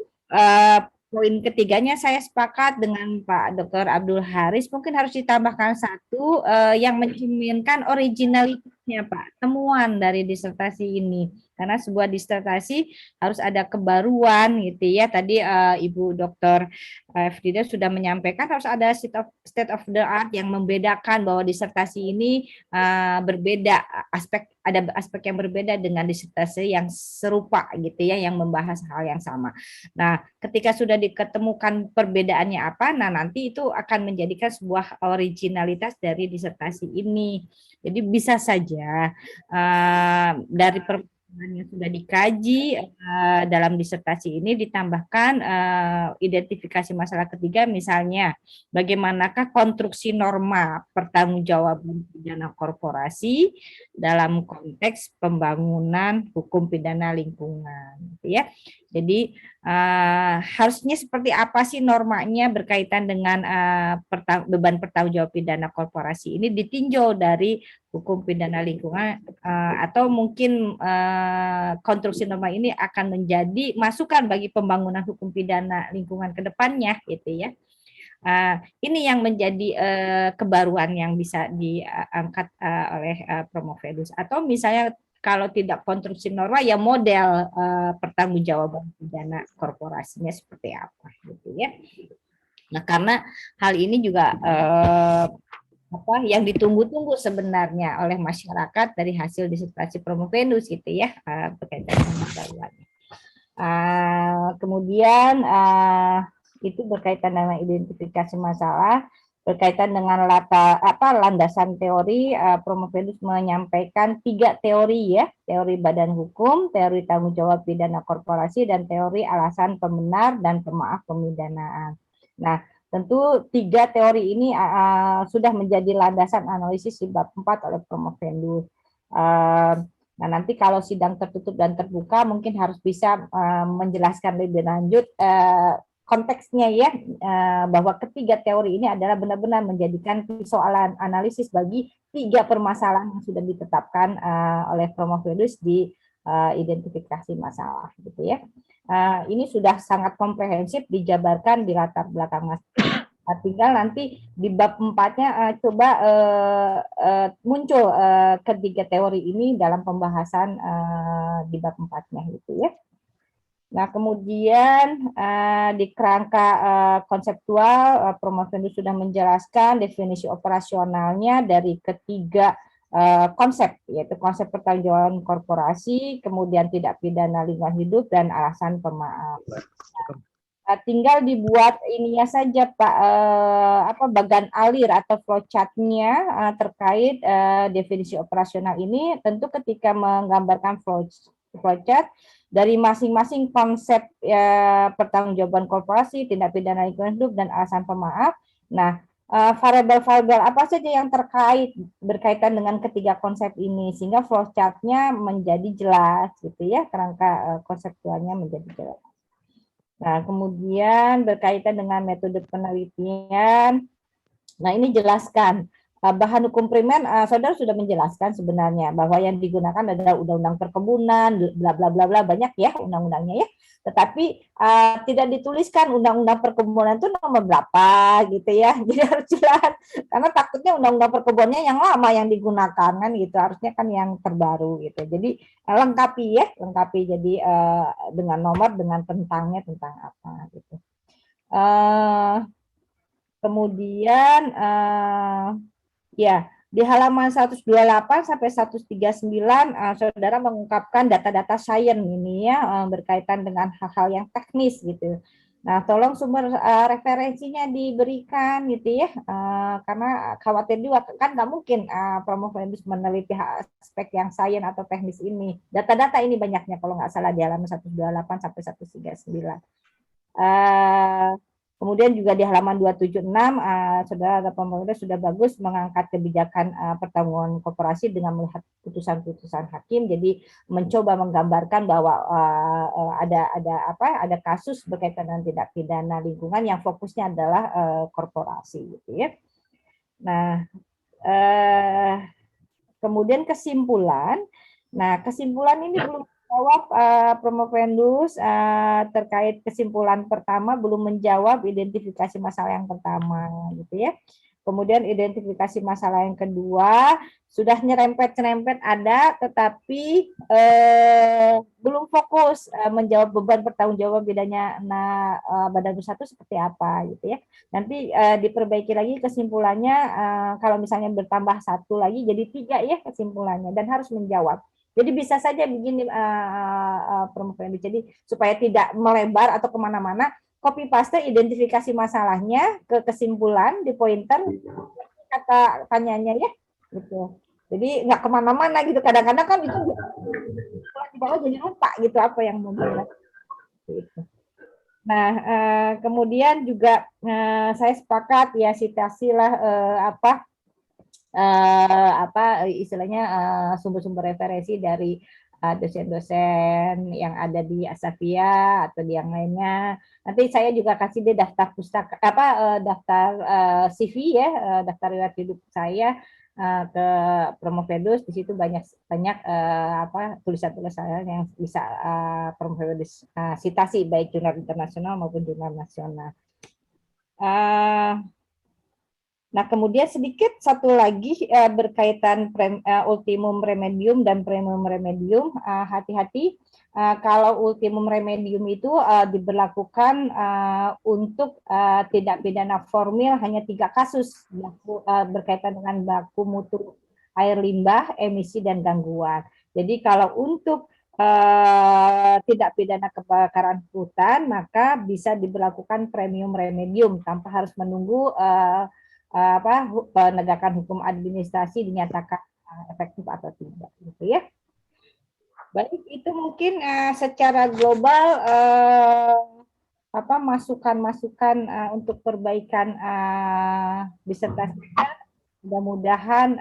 poin ketiganya saya sepakat dengan Pak Dr. Abdul Haris, mungkin harus ditambahkan satu yang mencerminkan originalitasnya Pak, temuan dari disertasi ini. Karena sebuah disertasi harus ada kebaruan gitu ya. Tadi Ibu Dr. Frida sudah menyampaikan harus ada state of the art yang membedakan bahwa disertasi ini berbeda, ada aspek yang berbeda dengan disertasi yang serupa gitu ya, yang membahas hal yang sama. Nah, ketika sudah diketemukan perbedaannya apa, nah nanti itu akan menjadikan sebuah originalitas dari disertasi ini. Jadi bisa saja dari yang sudah dikaji dalam disertasi ini ditambahkan identifikasi masalah ketiga, misalnya bagaimanakah konstruksi norma pertanggungjawaban pidana korporasi dalam konteks pembangunan hukum pidana lingkungan, ya. Jadi harusnya seperti apa sih normanya berkaitan dengan beban pertanggungjawab pidana korporasi ini ditinjau dari hukum pidana lingkungan, atau mungkin konstruksi norma ini akan menjadi masukan bagi pembangunan hukum pidana lingkungan ke depannya gitu ya. Ini yang menjadi kebaruan yang bisa diangkat oleh Prof. Venus, atau misalnya kalau tidak konstruksi norma ya model pertanggungjawaban pidana korporasinya seperti apa gitu ya. Nah, karena hal ini juga yang ditunggu-tunggu sebenarnya oleh masyarakat dari hasil disertasi Promovendus gitu ya, berkaitan dengan pembaruannya. Kemudian itu berkaitan dengan identifikasi masalah, berkaitan dengan landasan teori. Promovendus menyampaikan 3 teori ya, teori badan hukum, teori tanggung jawab pidana korporasi, dan teori alasan pembenar dan pemaaf pemidanaan. Nah, tentu 3 teori ini sudah menjadi landasan analisis di bab 4 oleh Promovendus. Nah, nanti kalau sidang tertutup dan terbuka mungkin harus bisa menjelaskan lebih lanjut konteksnya ya, bahwa ketiga teori ini adalah benar-benar menjadikan persoalan analisis bagi 3 permasalahan yang sudah ditetapkan oleh Promovendus di identifikasi masalah gitu ya. Ini sudah sangat komprehensif dijabarkan di latar belakang masalah. Tinggal nanti di bab 4-nya coba muncul ketiga teori ini dalam pembahasan di bab 4-nya gitu ya. Nah, kemudian di kerangka konseptual, Promovendus sudah menjelaskan definisi operasionalnya dari ketiga konsep, yaitu konsep pertanggungjawaban korporasi, kemudian tidak pidana lingkungan hidup, dan alasan pemaaf. Tinggal dibuat ininya saja Pak, bagan alir atau flowchart-nya terkait definisi operasional ini. Tentu ketika menggambarkan flowchart dari masing-masing konsep pertanggungjawaban korporasi, tindak pidana lingkungan hidup, dan alasan pemaaf. Nah, variabel-variabel apa saja yang terkait berkaitan dengan ketiga konsep ini sehingga flowchart-nya menjadi jelas gitu ya, kerangka konseptualnya menjadi jelas. Nah, kemudian berkaitan dengan metode penelitian. Nah, ini jelaskan bahan hukum primer, saudara sudah menjelaskan sebenarnya bahwa yang digunakan adalah undang-undang perkebunan, bla bla bla bla, banyak ya undang-undangnya ya. Tetapi tidak dituliskan undang-undang perkebunan itu nomor berapa gitu ya. Jadi harus jelas, karena takutnya undang-undang perkebunannya yang lama yang digunakan kan gitu, harusnya kan yang terbaru gitu. Jadi lengkapi ya, lengkapi jadi dengan nomor, dengan tentangnya tentang apa gitu. Kemudian ya, di halaman 128 sampai 139 saudara mengungkapkan data-data sains ini ya, berkaitan dengan hal-hal yang teknis gitu. Nah, tolong sumber referensinya diberikan gitu ya, karena khawatir juga kan nggak mungkin Promovendus meneliti aspek yang sains atau teknis ini. Data-data ini banyaknya kalau nggak salah di halaman 128 sampai 139. Kemudian juga di halaman 276, saudara Promovendus sudah bagus mengangkat kebijakan pertanggungan korporasi dengan melihat putusan-putusan hakim. Jadi mencoba menggambarkan bahwa ada kasus berkaitan dengan tindak pidana lingkungan yang fokusnya adalah korporasi, gitu ya. Nah, kemudian kesimpulan. Nah, kesimpulan ini belum menjawab Promovendus terkait kesimpulan pertama, belum menjawab identifikasi masalah yang pertama gitu ya. Kemudian identifikasi masalah yang kedua sudah nyerempet-nyerempet ada, tetapi belum fokus menjawab beban pertanggungjawaban bedanya badan usaha itu seperti apa gitu ya. Nanti diperbaiki lagi kesimpulannya, kalau misalnya bertambah 1 lagi jadi 3 ya kesimpulannya, dan harus menjawab. Jadi bisa saja begini Promovendus, jadi supaya tidak melebar atau kemana-mana, copy paste identifikasi masalahnya ke kesimpulan di pointer kata tanyanya ya gitu. Jadi nggak kemana-mana gitu, kadang-kadang kan itu di bawah jadi lupa gitu apa yang mau dijelaskan gitu. Nah, kemudian juga saya sepakat ya, citasilah istilahnya sumber-sumber referensi dari dosen-dosen yang ada di Asafia atau di yang lainnya. Nanti saya juga kasih dia daftar pustaka daftar CV ya, daftar riwayat hidup saya ke Promovendus. Di situ banyak tulisan-tulisan yang bisa Promovendus citasi baik jurnal internasional maupun jurnal nasional. Nah, kemudian sedikit satu lagi berkaitan ultimum remedium dan premium remedium. Hati-hati kalau ultimum remedium itu diberlakukan untuk tindak pidana formil hanya 3 kasus berkaitan dengan baku mutu air limbah, emisi, dan gangguan. Jadi kalau untuk tindak pidana kebakaran hutan, maka bisa diberlakukan premium remedium tanpa harus menunggu penegakan hukum administrasi dinyatakan efektif atau tidak, gitu ya. Baik, itu mungkin secara global masukan-masukan untuk perbaikan disertasi. Mudah-mudahan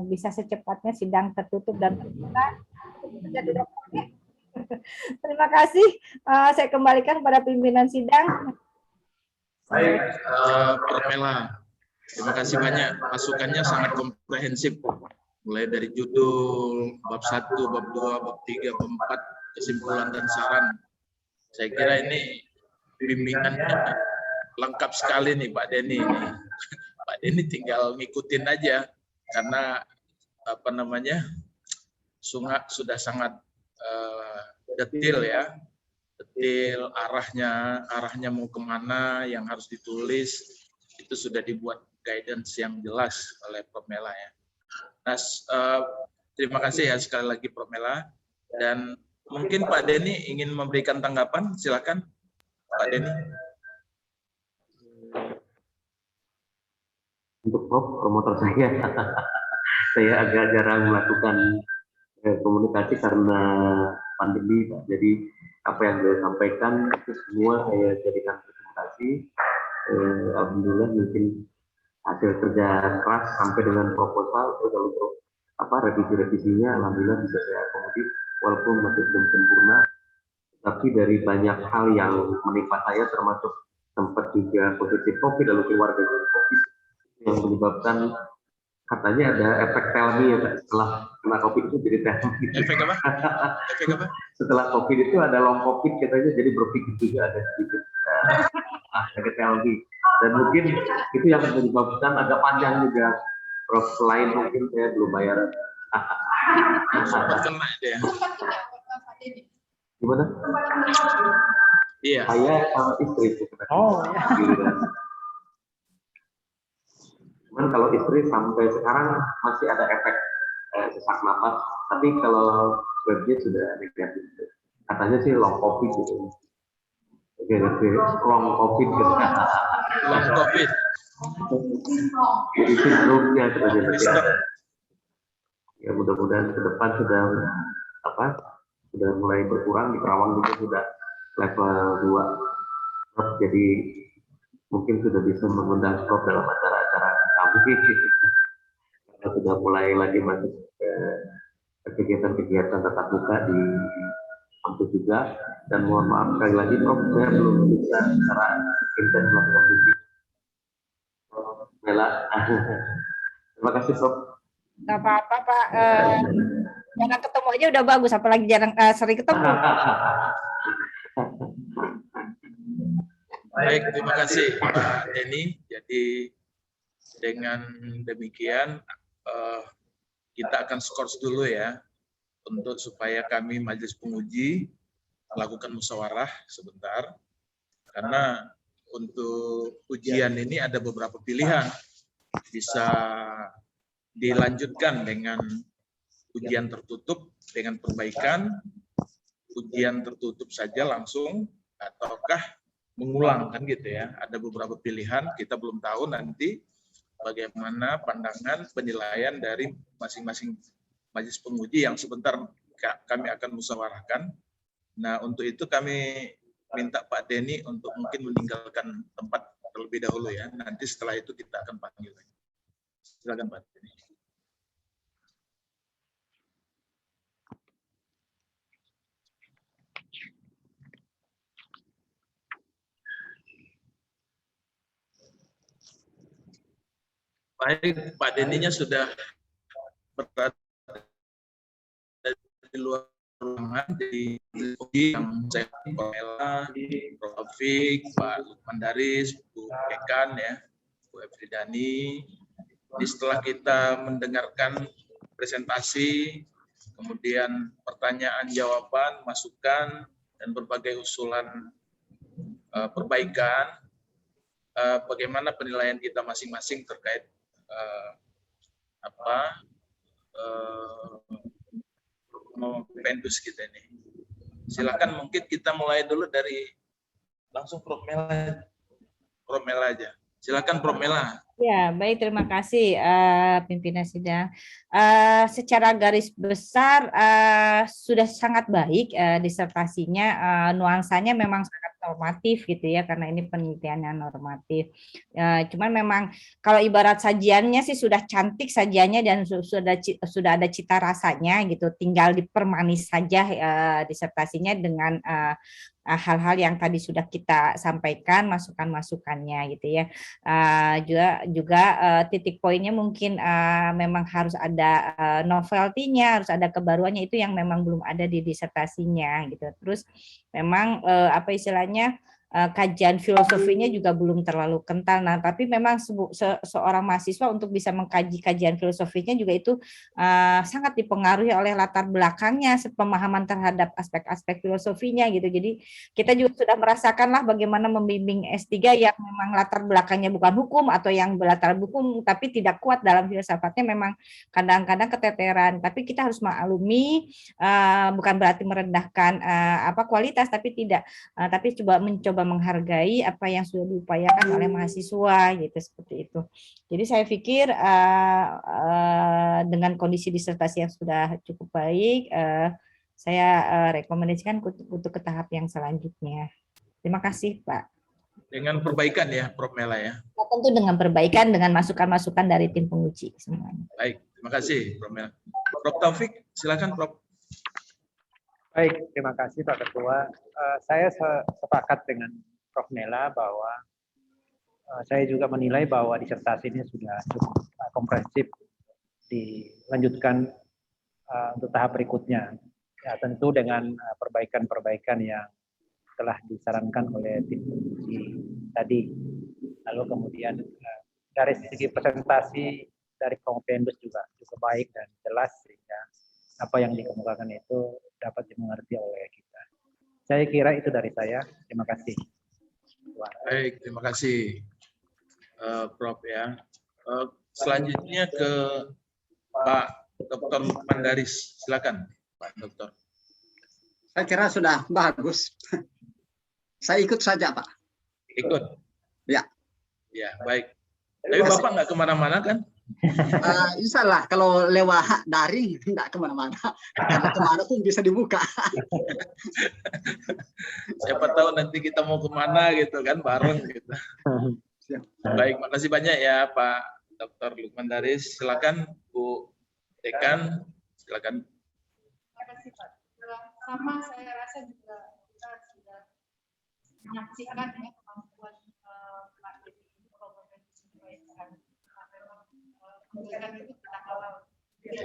bisa secepatnya sidang tertutup dan terbuka. Terima kasih. Saya kembalikan kepada pimpinan sidang. Baik, Promela. Terima kasih banyak. Masukannya sangat komprehensif. Mulai dari judul, bab 1, bab 2, bab 3, bab 4, kesimpulan dan saran. Saya kira ini bimbingannya lengkap sekali nih Pak Denny. Pak Denny tinggal ngikutin aja karena sudah sangat detail ya, detail arahnya mau kemana yang harus ditulis itu sudah dibuat guidance yang jelas oleh Prof. Mela ya. Nah, terima kasih ya sekali lagi Prof. Mela, dan mungkin Pak Denny ingin memberikan tanggapan, silakan Pak Denny. Untuk promotor saya agak jarang melakukan komunikasi karena pandemi, Pak. Jadi apa yang beliau sampaikan itu semua saya jadikan presentasi. Alhamdulillah mungkin hasil kerja keras sampai dengan proposal, lalu revisi-revisinya alhamdulillah bisa saya akomodir walaupun masih belum sempurna. Tapi dari banyak hal yang menimpa saya termasuk sempat juga positif COVID lalu keluar dari COVID yang menyebabkan katanya ada efek tell me ya Pak, setelah kena COVID itu jadi tell me. Efek apa? Efek apa? Setelah COVID itu ada long COVID katanya, jadi berpikir juga ada sedikit efek tell me. Dan mungkin itu yang menyebabkan agak panjang juga. Prof, selain mungkin saya belum bayar. Sempat kena ya. Gimana? Iya. Saya sama istri. Oh ya. Cuman kalau istri sampai sekarang masih ada efek sesak napas, tapi kalau swabnya sudah negatif. Katanya sih long COVID gitu. Long COVID gitu. Long COVID. Jadi sindromnya katanya. Ya mudah-mudahan ke depan sudah mulai berkurang. Di Kerawang juga sudah level 2. Jadi mungkin sudah bisa mengundang Prof dalam acara-acara kami. Karena sudah mulai lagi masuk ke kegiatan-kegiatan tatap muka di kampus juga. Dan mohon maaf sekali lagi Prof, saya belum bisa secara intens melakukan bimbing. Mela, terima kasih Prof. Nggak apa-apa Pak. Jarang ketemu aja udah bagus, apalagi jarang sering ketemu. Baik, terima kasih Pak Denny. Jadi dengan demikian kita akan skors dulu ya, untuk supaya kami majelis penguji melakukan musyawarah sebentar, karena untuk ujian ini ada beberapa pilihan, bisa dilanjutkan dengan ujian tertutup dengan perbaikan, ujian tertutup saja langsung, ataukah mengulang kan gitu ya. Ada beberapa pilihan, kita belum tahu nanti bagaimana pandangan penilaian dari masing-masing majelis penguji yang sebentar kami akan musyawarahkan. Nah, untuk itu kami minta Pak Denny untuk mungkin meninggalkan tempat terlebih dahulu ya. Nanti setelah itu kita akan panggil. Silakan Pak Denny. Baik, Pak Denny-nya sudah berada di luar ruangan, jadi yang saya Mela, Prof. Taufik, Pak Lukman Daris, Bu Kekan ya, Bu Bu Efridani. Jadi setelah kita mendengarkan presentasi, kemudian pertanyaan, jawaban, masukan, dan berbagai usulan perbaikan, bagaimana penilaian kita masing-masing terkait Pendus kita ini. Silakan, mungkin kita mulai dulu dari langsung Prof Mela aja. Silakan Prof Mela. Ya, baik, terima kasih pimpinan sidang. Secara garis besar sudah sangat baik disertasinya, nuansanya memang sangat normatif gitu ya, karena ini penelitiannya normatif. Cuman memang kalau ibarat sajiannya sih sudah cantik sajiannya dan sudah ada cita rasanya gitu, tinggal dipermanis saja disertasinya dengan hal-hal yang tadi sudah kita sampaikan, masukan-masukannya gitu ya. Juga titik poinnya mungkin memang harus ada novelty-nya, harus ada kebaruannya, itu yang memang belum ada di disertasinya gitu. Terus memang apa istilahnya, kajian filosofinya juga belum terlalu kental. Nah, tapi memang seorang mahasiswa untuk bisa mengkaji kajian filosofinya juga itu sangat dipengaruhi oleh latar belakangnya, pemahaman terhadap aspek-aspek filosofinya gitu. Jadi kita juga sudah merasakanlah bagaimana membimbing S3 yang memang latar belakangnya bukan hukum atau yang berlatar hukum tapi tidak kuat dalam filsafatnya, memang kadang-kadang keteteran. Tapi kita harus maklumi, bukan berarti merendahkan kualitas, tapi tapi mencoba menghargai apa yang sudah diupayakan oleh mahasiswa gitu, seperti itu. Jadi saya pikir dengan kondisi disertasi yang sudah cukup baik, saya rekomendasikan untuk ke tahap yang selanjutnya. Terima kasih, Pak. Dengan perbaikan ya, Prof Mela ya. Tentu dengan perbaikan, dengan masukan-masukan dari tim penguji semuanya. Baik, terima kasih, Prof Mela. Prof Taufik, silakan, Prof. Baik, terima kasih Pak Ketua. Saya sepakat dengan Prof Mela bahwa saya juga menilai bahwa disertasi ini sudah cukup komprehensif, dilanjutkan untuk tahap berikutnya. Ya, tentu dengan perbaikan-perbaikan yang telah disarankan oleh tim uji tadi. Lalu kemudian dari segi presentasi dari Prof Pendus juga cukup baik dan jelas, sehingga apa yang dikemukakan itu dapat dimengerti oleh kita. Saya kira itu dari saya. Terima kasih. Baik, terima kasih Prof ya. Selanjutnya ke Pak Dr. Mandaris. Silakan Pak Dokter. Saya kira sudah bagus. Saya ikut saja, Pak. Ikut? Ya. Ya, baik. Tapi Bapak nggak kemana-mana kan? Insya Allah kalau lewat daring nggak kemana-mana. Karena kemana pun bisa dibuka. Siapa tahu nanti kita mau kemana gitu kan, bareng gitu. Baik, makasih banyak ya Pak Dr. Lukman Daris. Silakan Bu Dekan, silakan. Terima kasih Pak. Sama saya rasa juga kita sudah menyaksikan ya kemampuan Pak Dedi memberikan itu kita kawal. Kita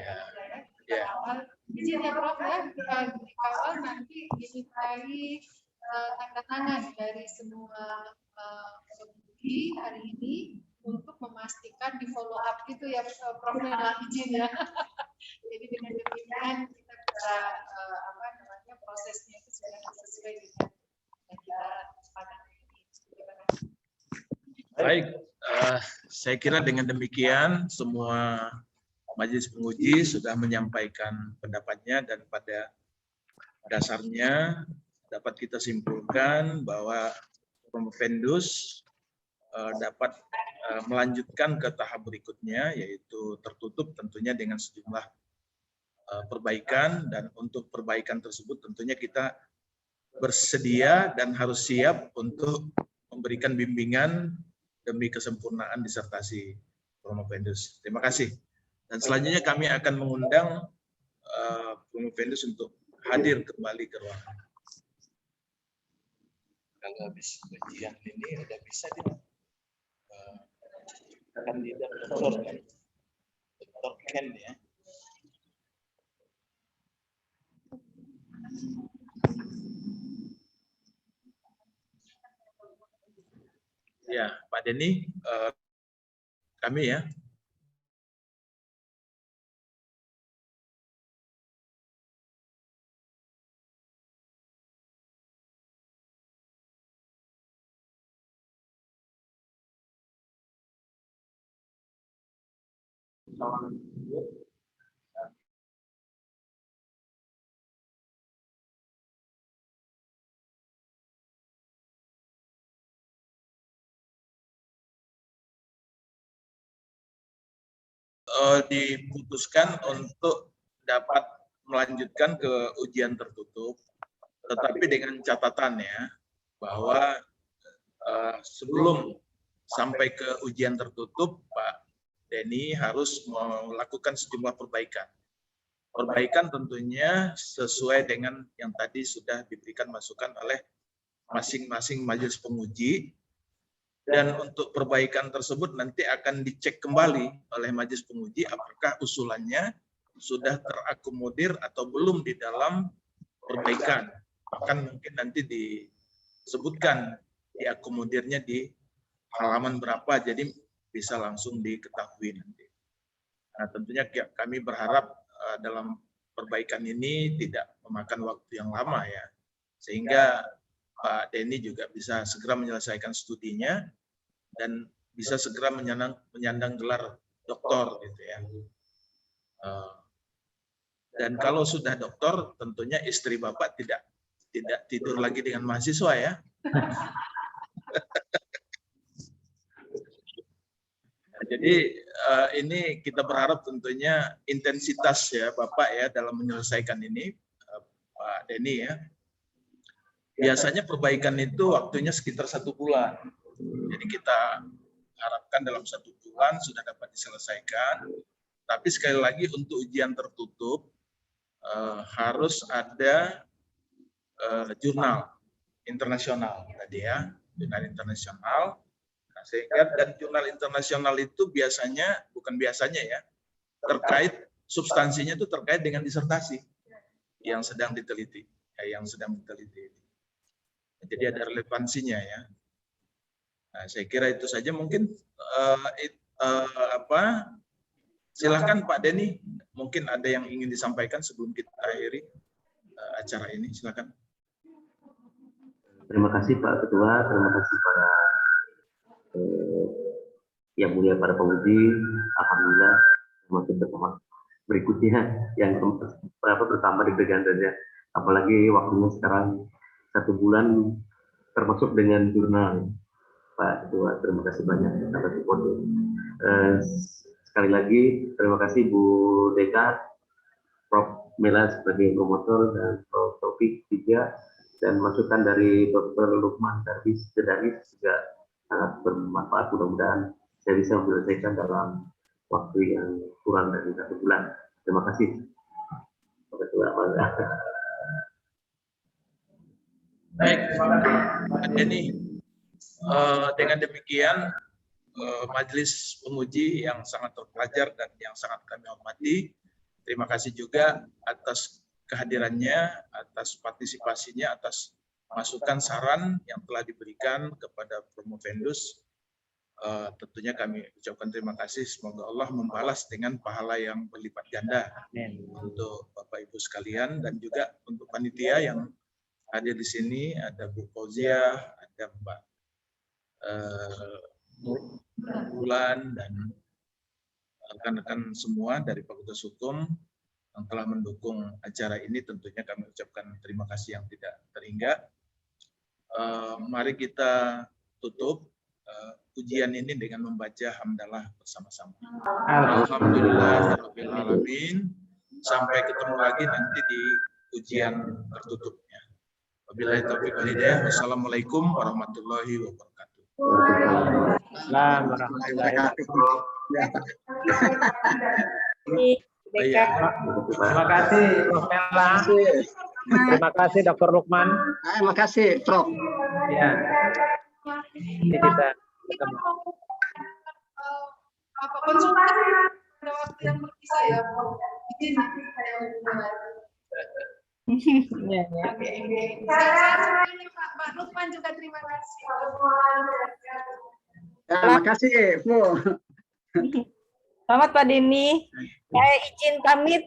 kawal. Izin ya Prof ya, kita dikawal nanti dimintai tanda tangan dari semua penguji hari ini untuk memastikan di follow up gitu ya Prof Mela, izin ya. Jadi dengan demikian kita bisa prosesnya itu sudah sesuai dengan yang kita sepakati. Baik, saya kira dengan demikian semua majelis penguji sudah menyampaikan pendapatnya, dan pada dasarnya dapat kita simpulkan bahwa Prof Pendus dapat melanjutkan ke tahap berikutnya, yaitu tertutup tentunya dengan sejumlah perbaikan, dan untuk perbaikan tersebut tentunya kita bersedia dan harus siap untuk memberikan bimbingan demi kesempurnaan disertasi Prof Pendus. Terima kasih. Dan selanjutnya kami akan mengundang Prof Pendus untuk hadir kembali ke ruangan. Kalau habis ujian ini udah bisa dia kandidat Dr. Ken ya. Ya, Pak Denny, kami ya. Diputuskan untuk dapat melanjutkan ke ujian tertutup, tetapi dengan catatan ya bahwa sebelum sampai ke ujian tertutup, Pak Denny harus melakukan sejumlah perbaikan. Perbaikan tentunya sesuai dengan yang tadi sudah diberikan masukan oleh masing-masing majelis penguji. Dan untuk perbaikan tersebut nanti akan dicek kembali oleh majelis penguji apakah usulannya sudah terakomodir atau belum di dalam perbaikan. Bahkan mungkin nanti disebutkan diakomodirnya di halaman berapa, jadi bisa langsung diketahui nanti. Nah, tentunya kami berharap dalam perbaikan ini tidak memakan waktu yang lama ya, sehingga Pak Denny juga bisa segera menyelesaikan studinya dan bisa segera menyandang gelar doktor gitu ya. Dan kalau sudah doktor, tentunya istri Bapak tidak tidur lagi dengan mahasiswa ya. Jadi ini kita berharap tentunya intensitas ya Bapak ya dalam menyelesaikan ini, Pak Denny ya. Biasanya perbaikan itu waktunya sekitar 1 bulan. Jadi kita harapkan dalam 1 bulan sudah dapat diselesaikan. Tapi sekali lagi untuk ujian tertutup harus ada jurnal internasional tadi ya, jurnal internasional. Nah, sehingga dan jurnal internasional itu biasanya ya terkait substansinya itu terkait dengan disertasi yang sedang diteliti, Jadi ada relevansinya ya. Nah, saya kira itu saja mungkin silahkan Pak Denny, mungkin ada yang ingin disampaikan sebelum kita akhiri acara ini, silakan. Terima kasih Pak Ketua, terima kasih para yang mulia para penguji. Alhamdulillah masih bersama berikutnya yang pertama deg-degan saja, apalagi waktunya sekarang 1 bulan termasuk dengan jurnal. Pak Ketua, terima kasih banyak atas supportnya. Sekali lagi terima kasih Bu Deka, Prof Mela sebagai promotor dan Prof Taufik juga, dan masukan dari Dr. Lukman Darwis juga sangat bermanfaat. Mudah-mudahan saya bisa menyelesaikan dalam waktu yang kurang dari 1 bulan. Terima kasih Pak Ketua. Baik, Pak Denny. Dengan demikian, majelis penguji yang sangat terpelajar dan yang sangat kami hormati, terima kasih juga atas kehadirannya, atas partisipasinya, atas masukan saran yang telah diberikan kepada Promovendus. Tentunya kami ucapkan terima kasih, semoga Allah membalas dengan pahala yang berlipat ganda untuk Bapak Ibu sekalian, dan juga untuk panitia yang hadir di sini, ada Bu Fauzia, ada Mbak Bulan, dan rekan-rekan semua dari Fakultas Hukum yang telah mendukung acara ini. Tentunya kami ucapkan terima kasih yang tidak terhingga. Mari kita tutup ujian ini dengan membaca hamdalah bersama-sama. Alhamdulillahirabbil alamin. Sampai ketemu lagi nanti di ujian tertutupnya. Wabillahi taufiq wal hidayah. Wassalamualaikum warahmatullahi wabarakatuh. Terima kasih Prof Mela. Terima kasih Dr. Lukman. Terima kasih Prof. Ya. Ini kita ketemu. Apa konsultasi pada waktu yang berpisah ya, izin nanti saya hubungi lagi. Pak Lukman juga terima kasih. Terima kasih Bu. Selamat Pak Denny. Saya izin pamit.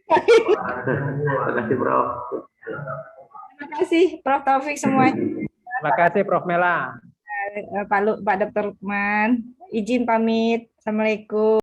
Terima kasih, Prof. Terima kasih Prof Taufik semuanya. Terima kasih Prof Mela. Pak Dr. Lukman. Izin pamit. Assalamualaikum.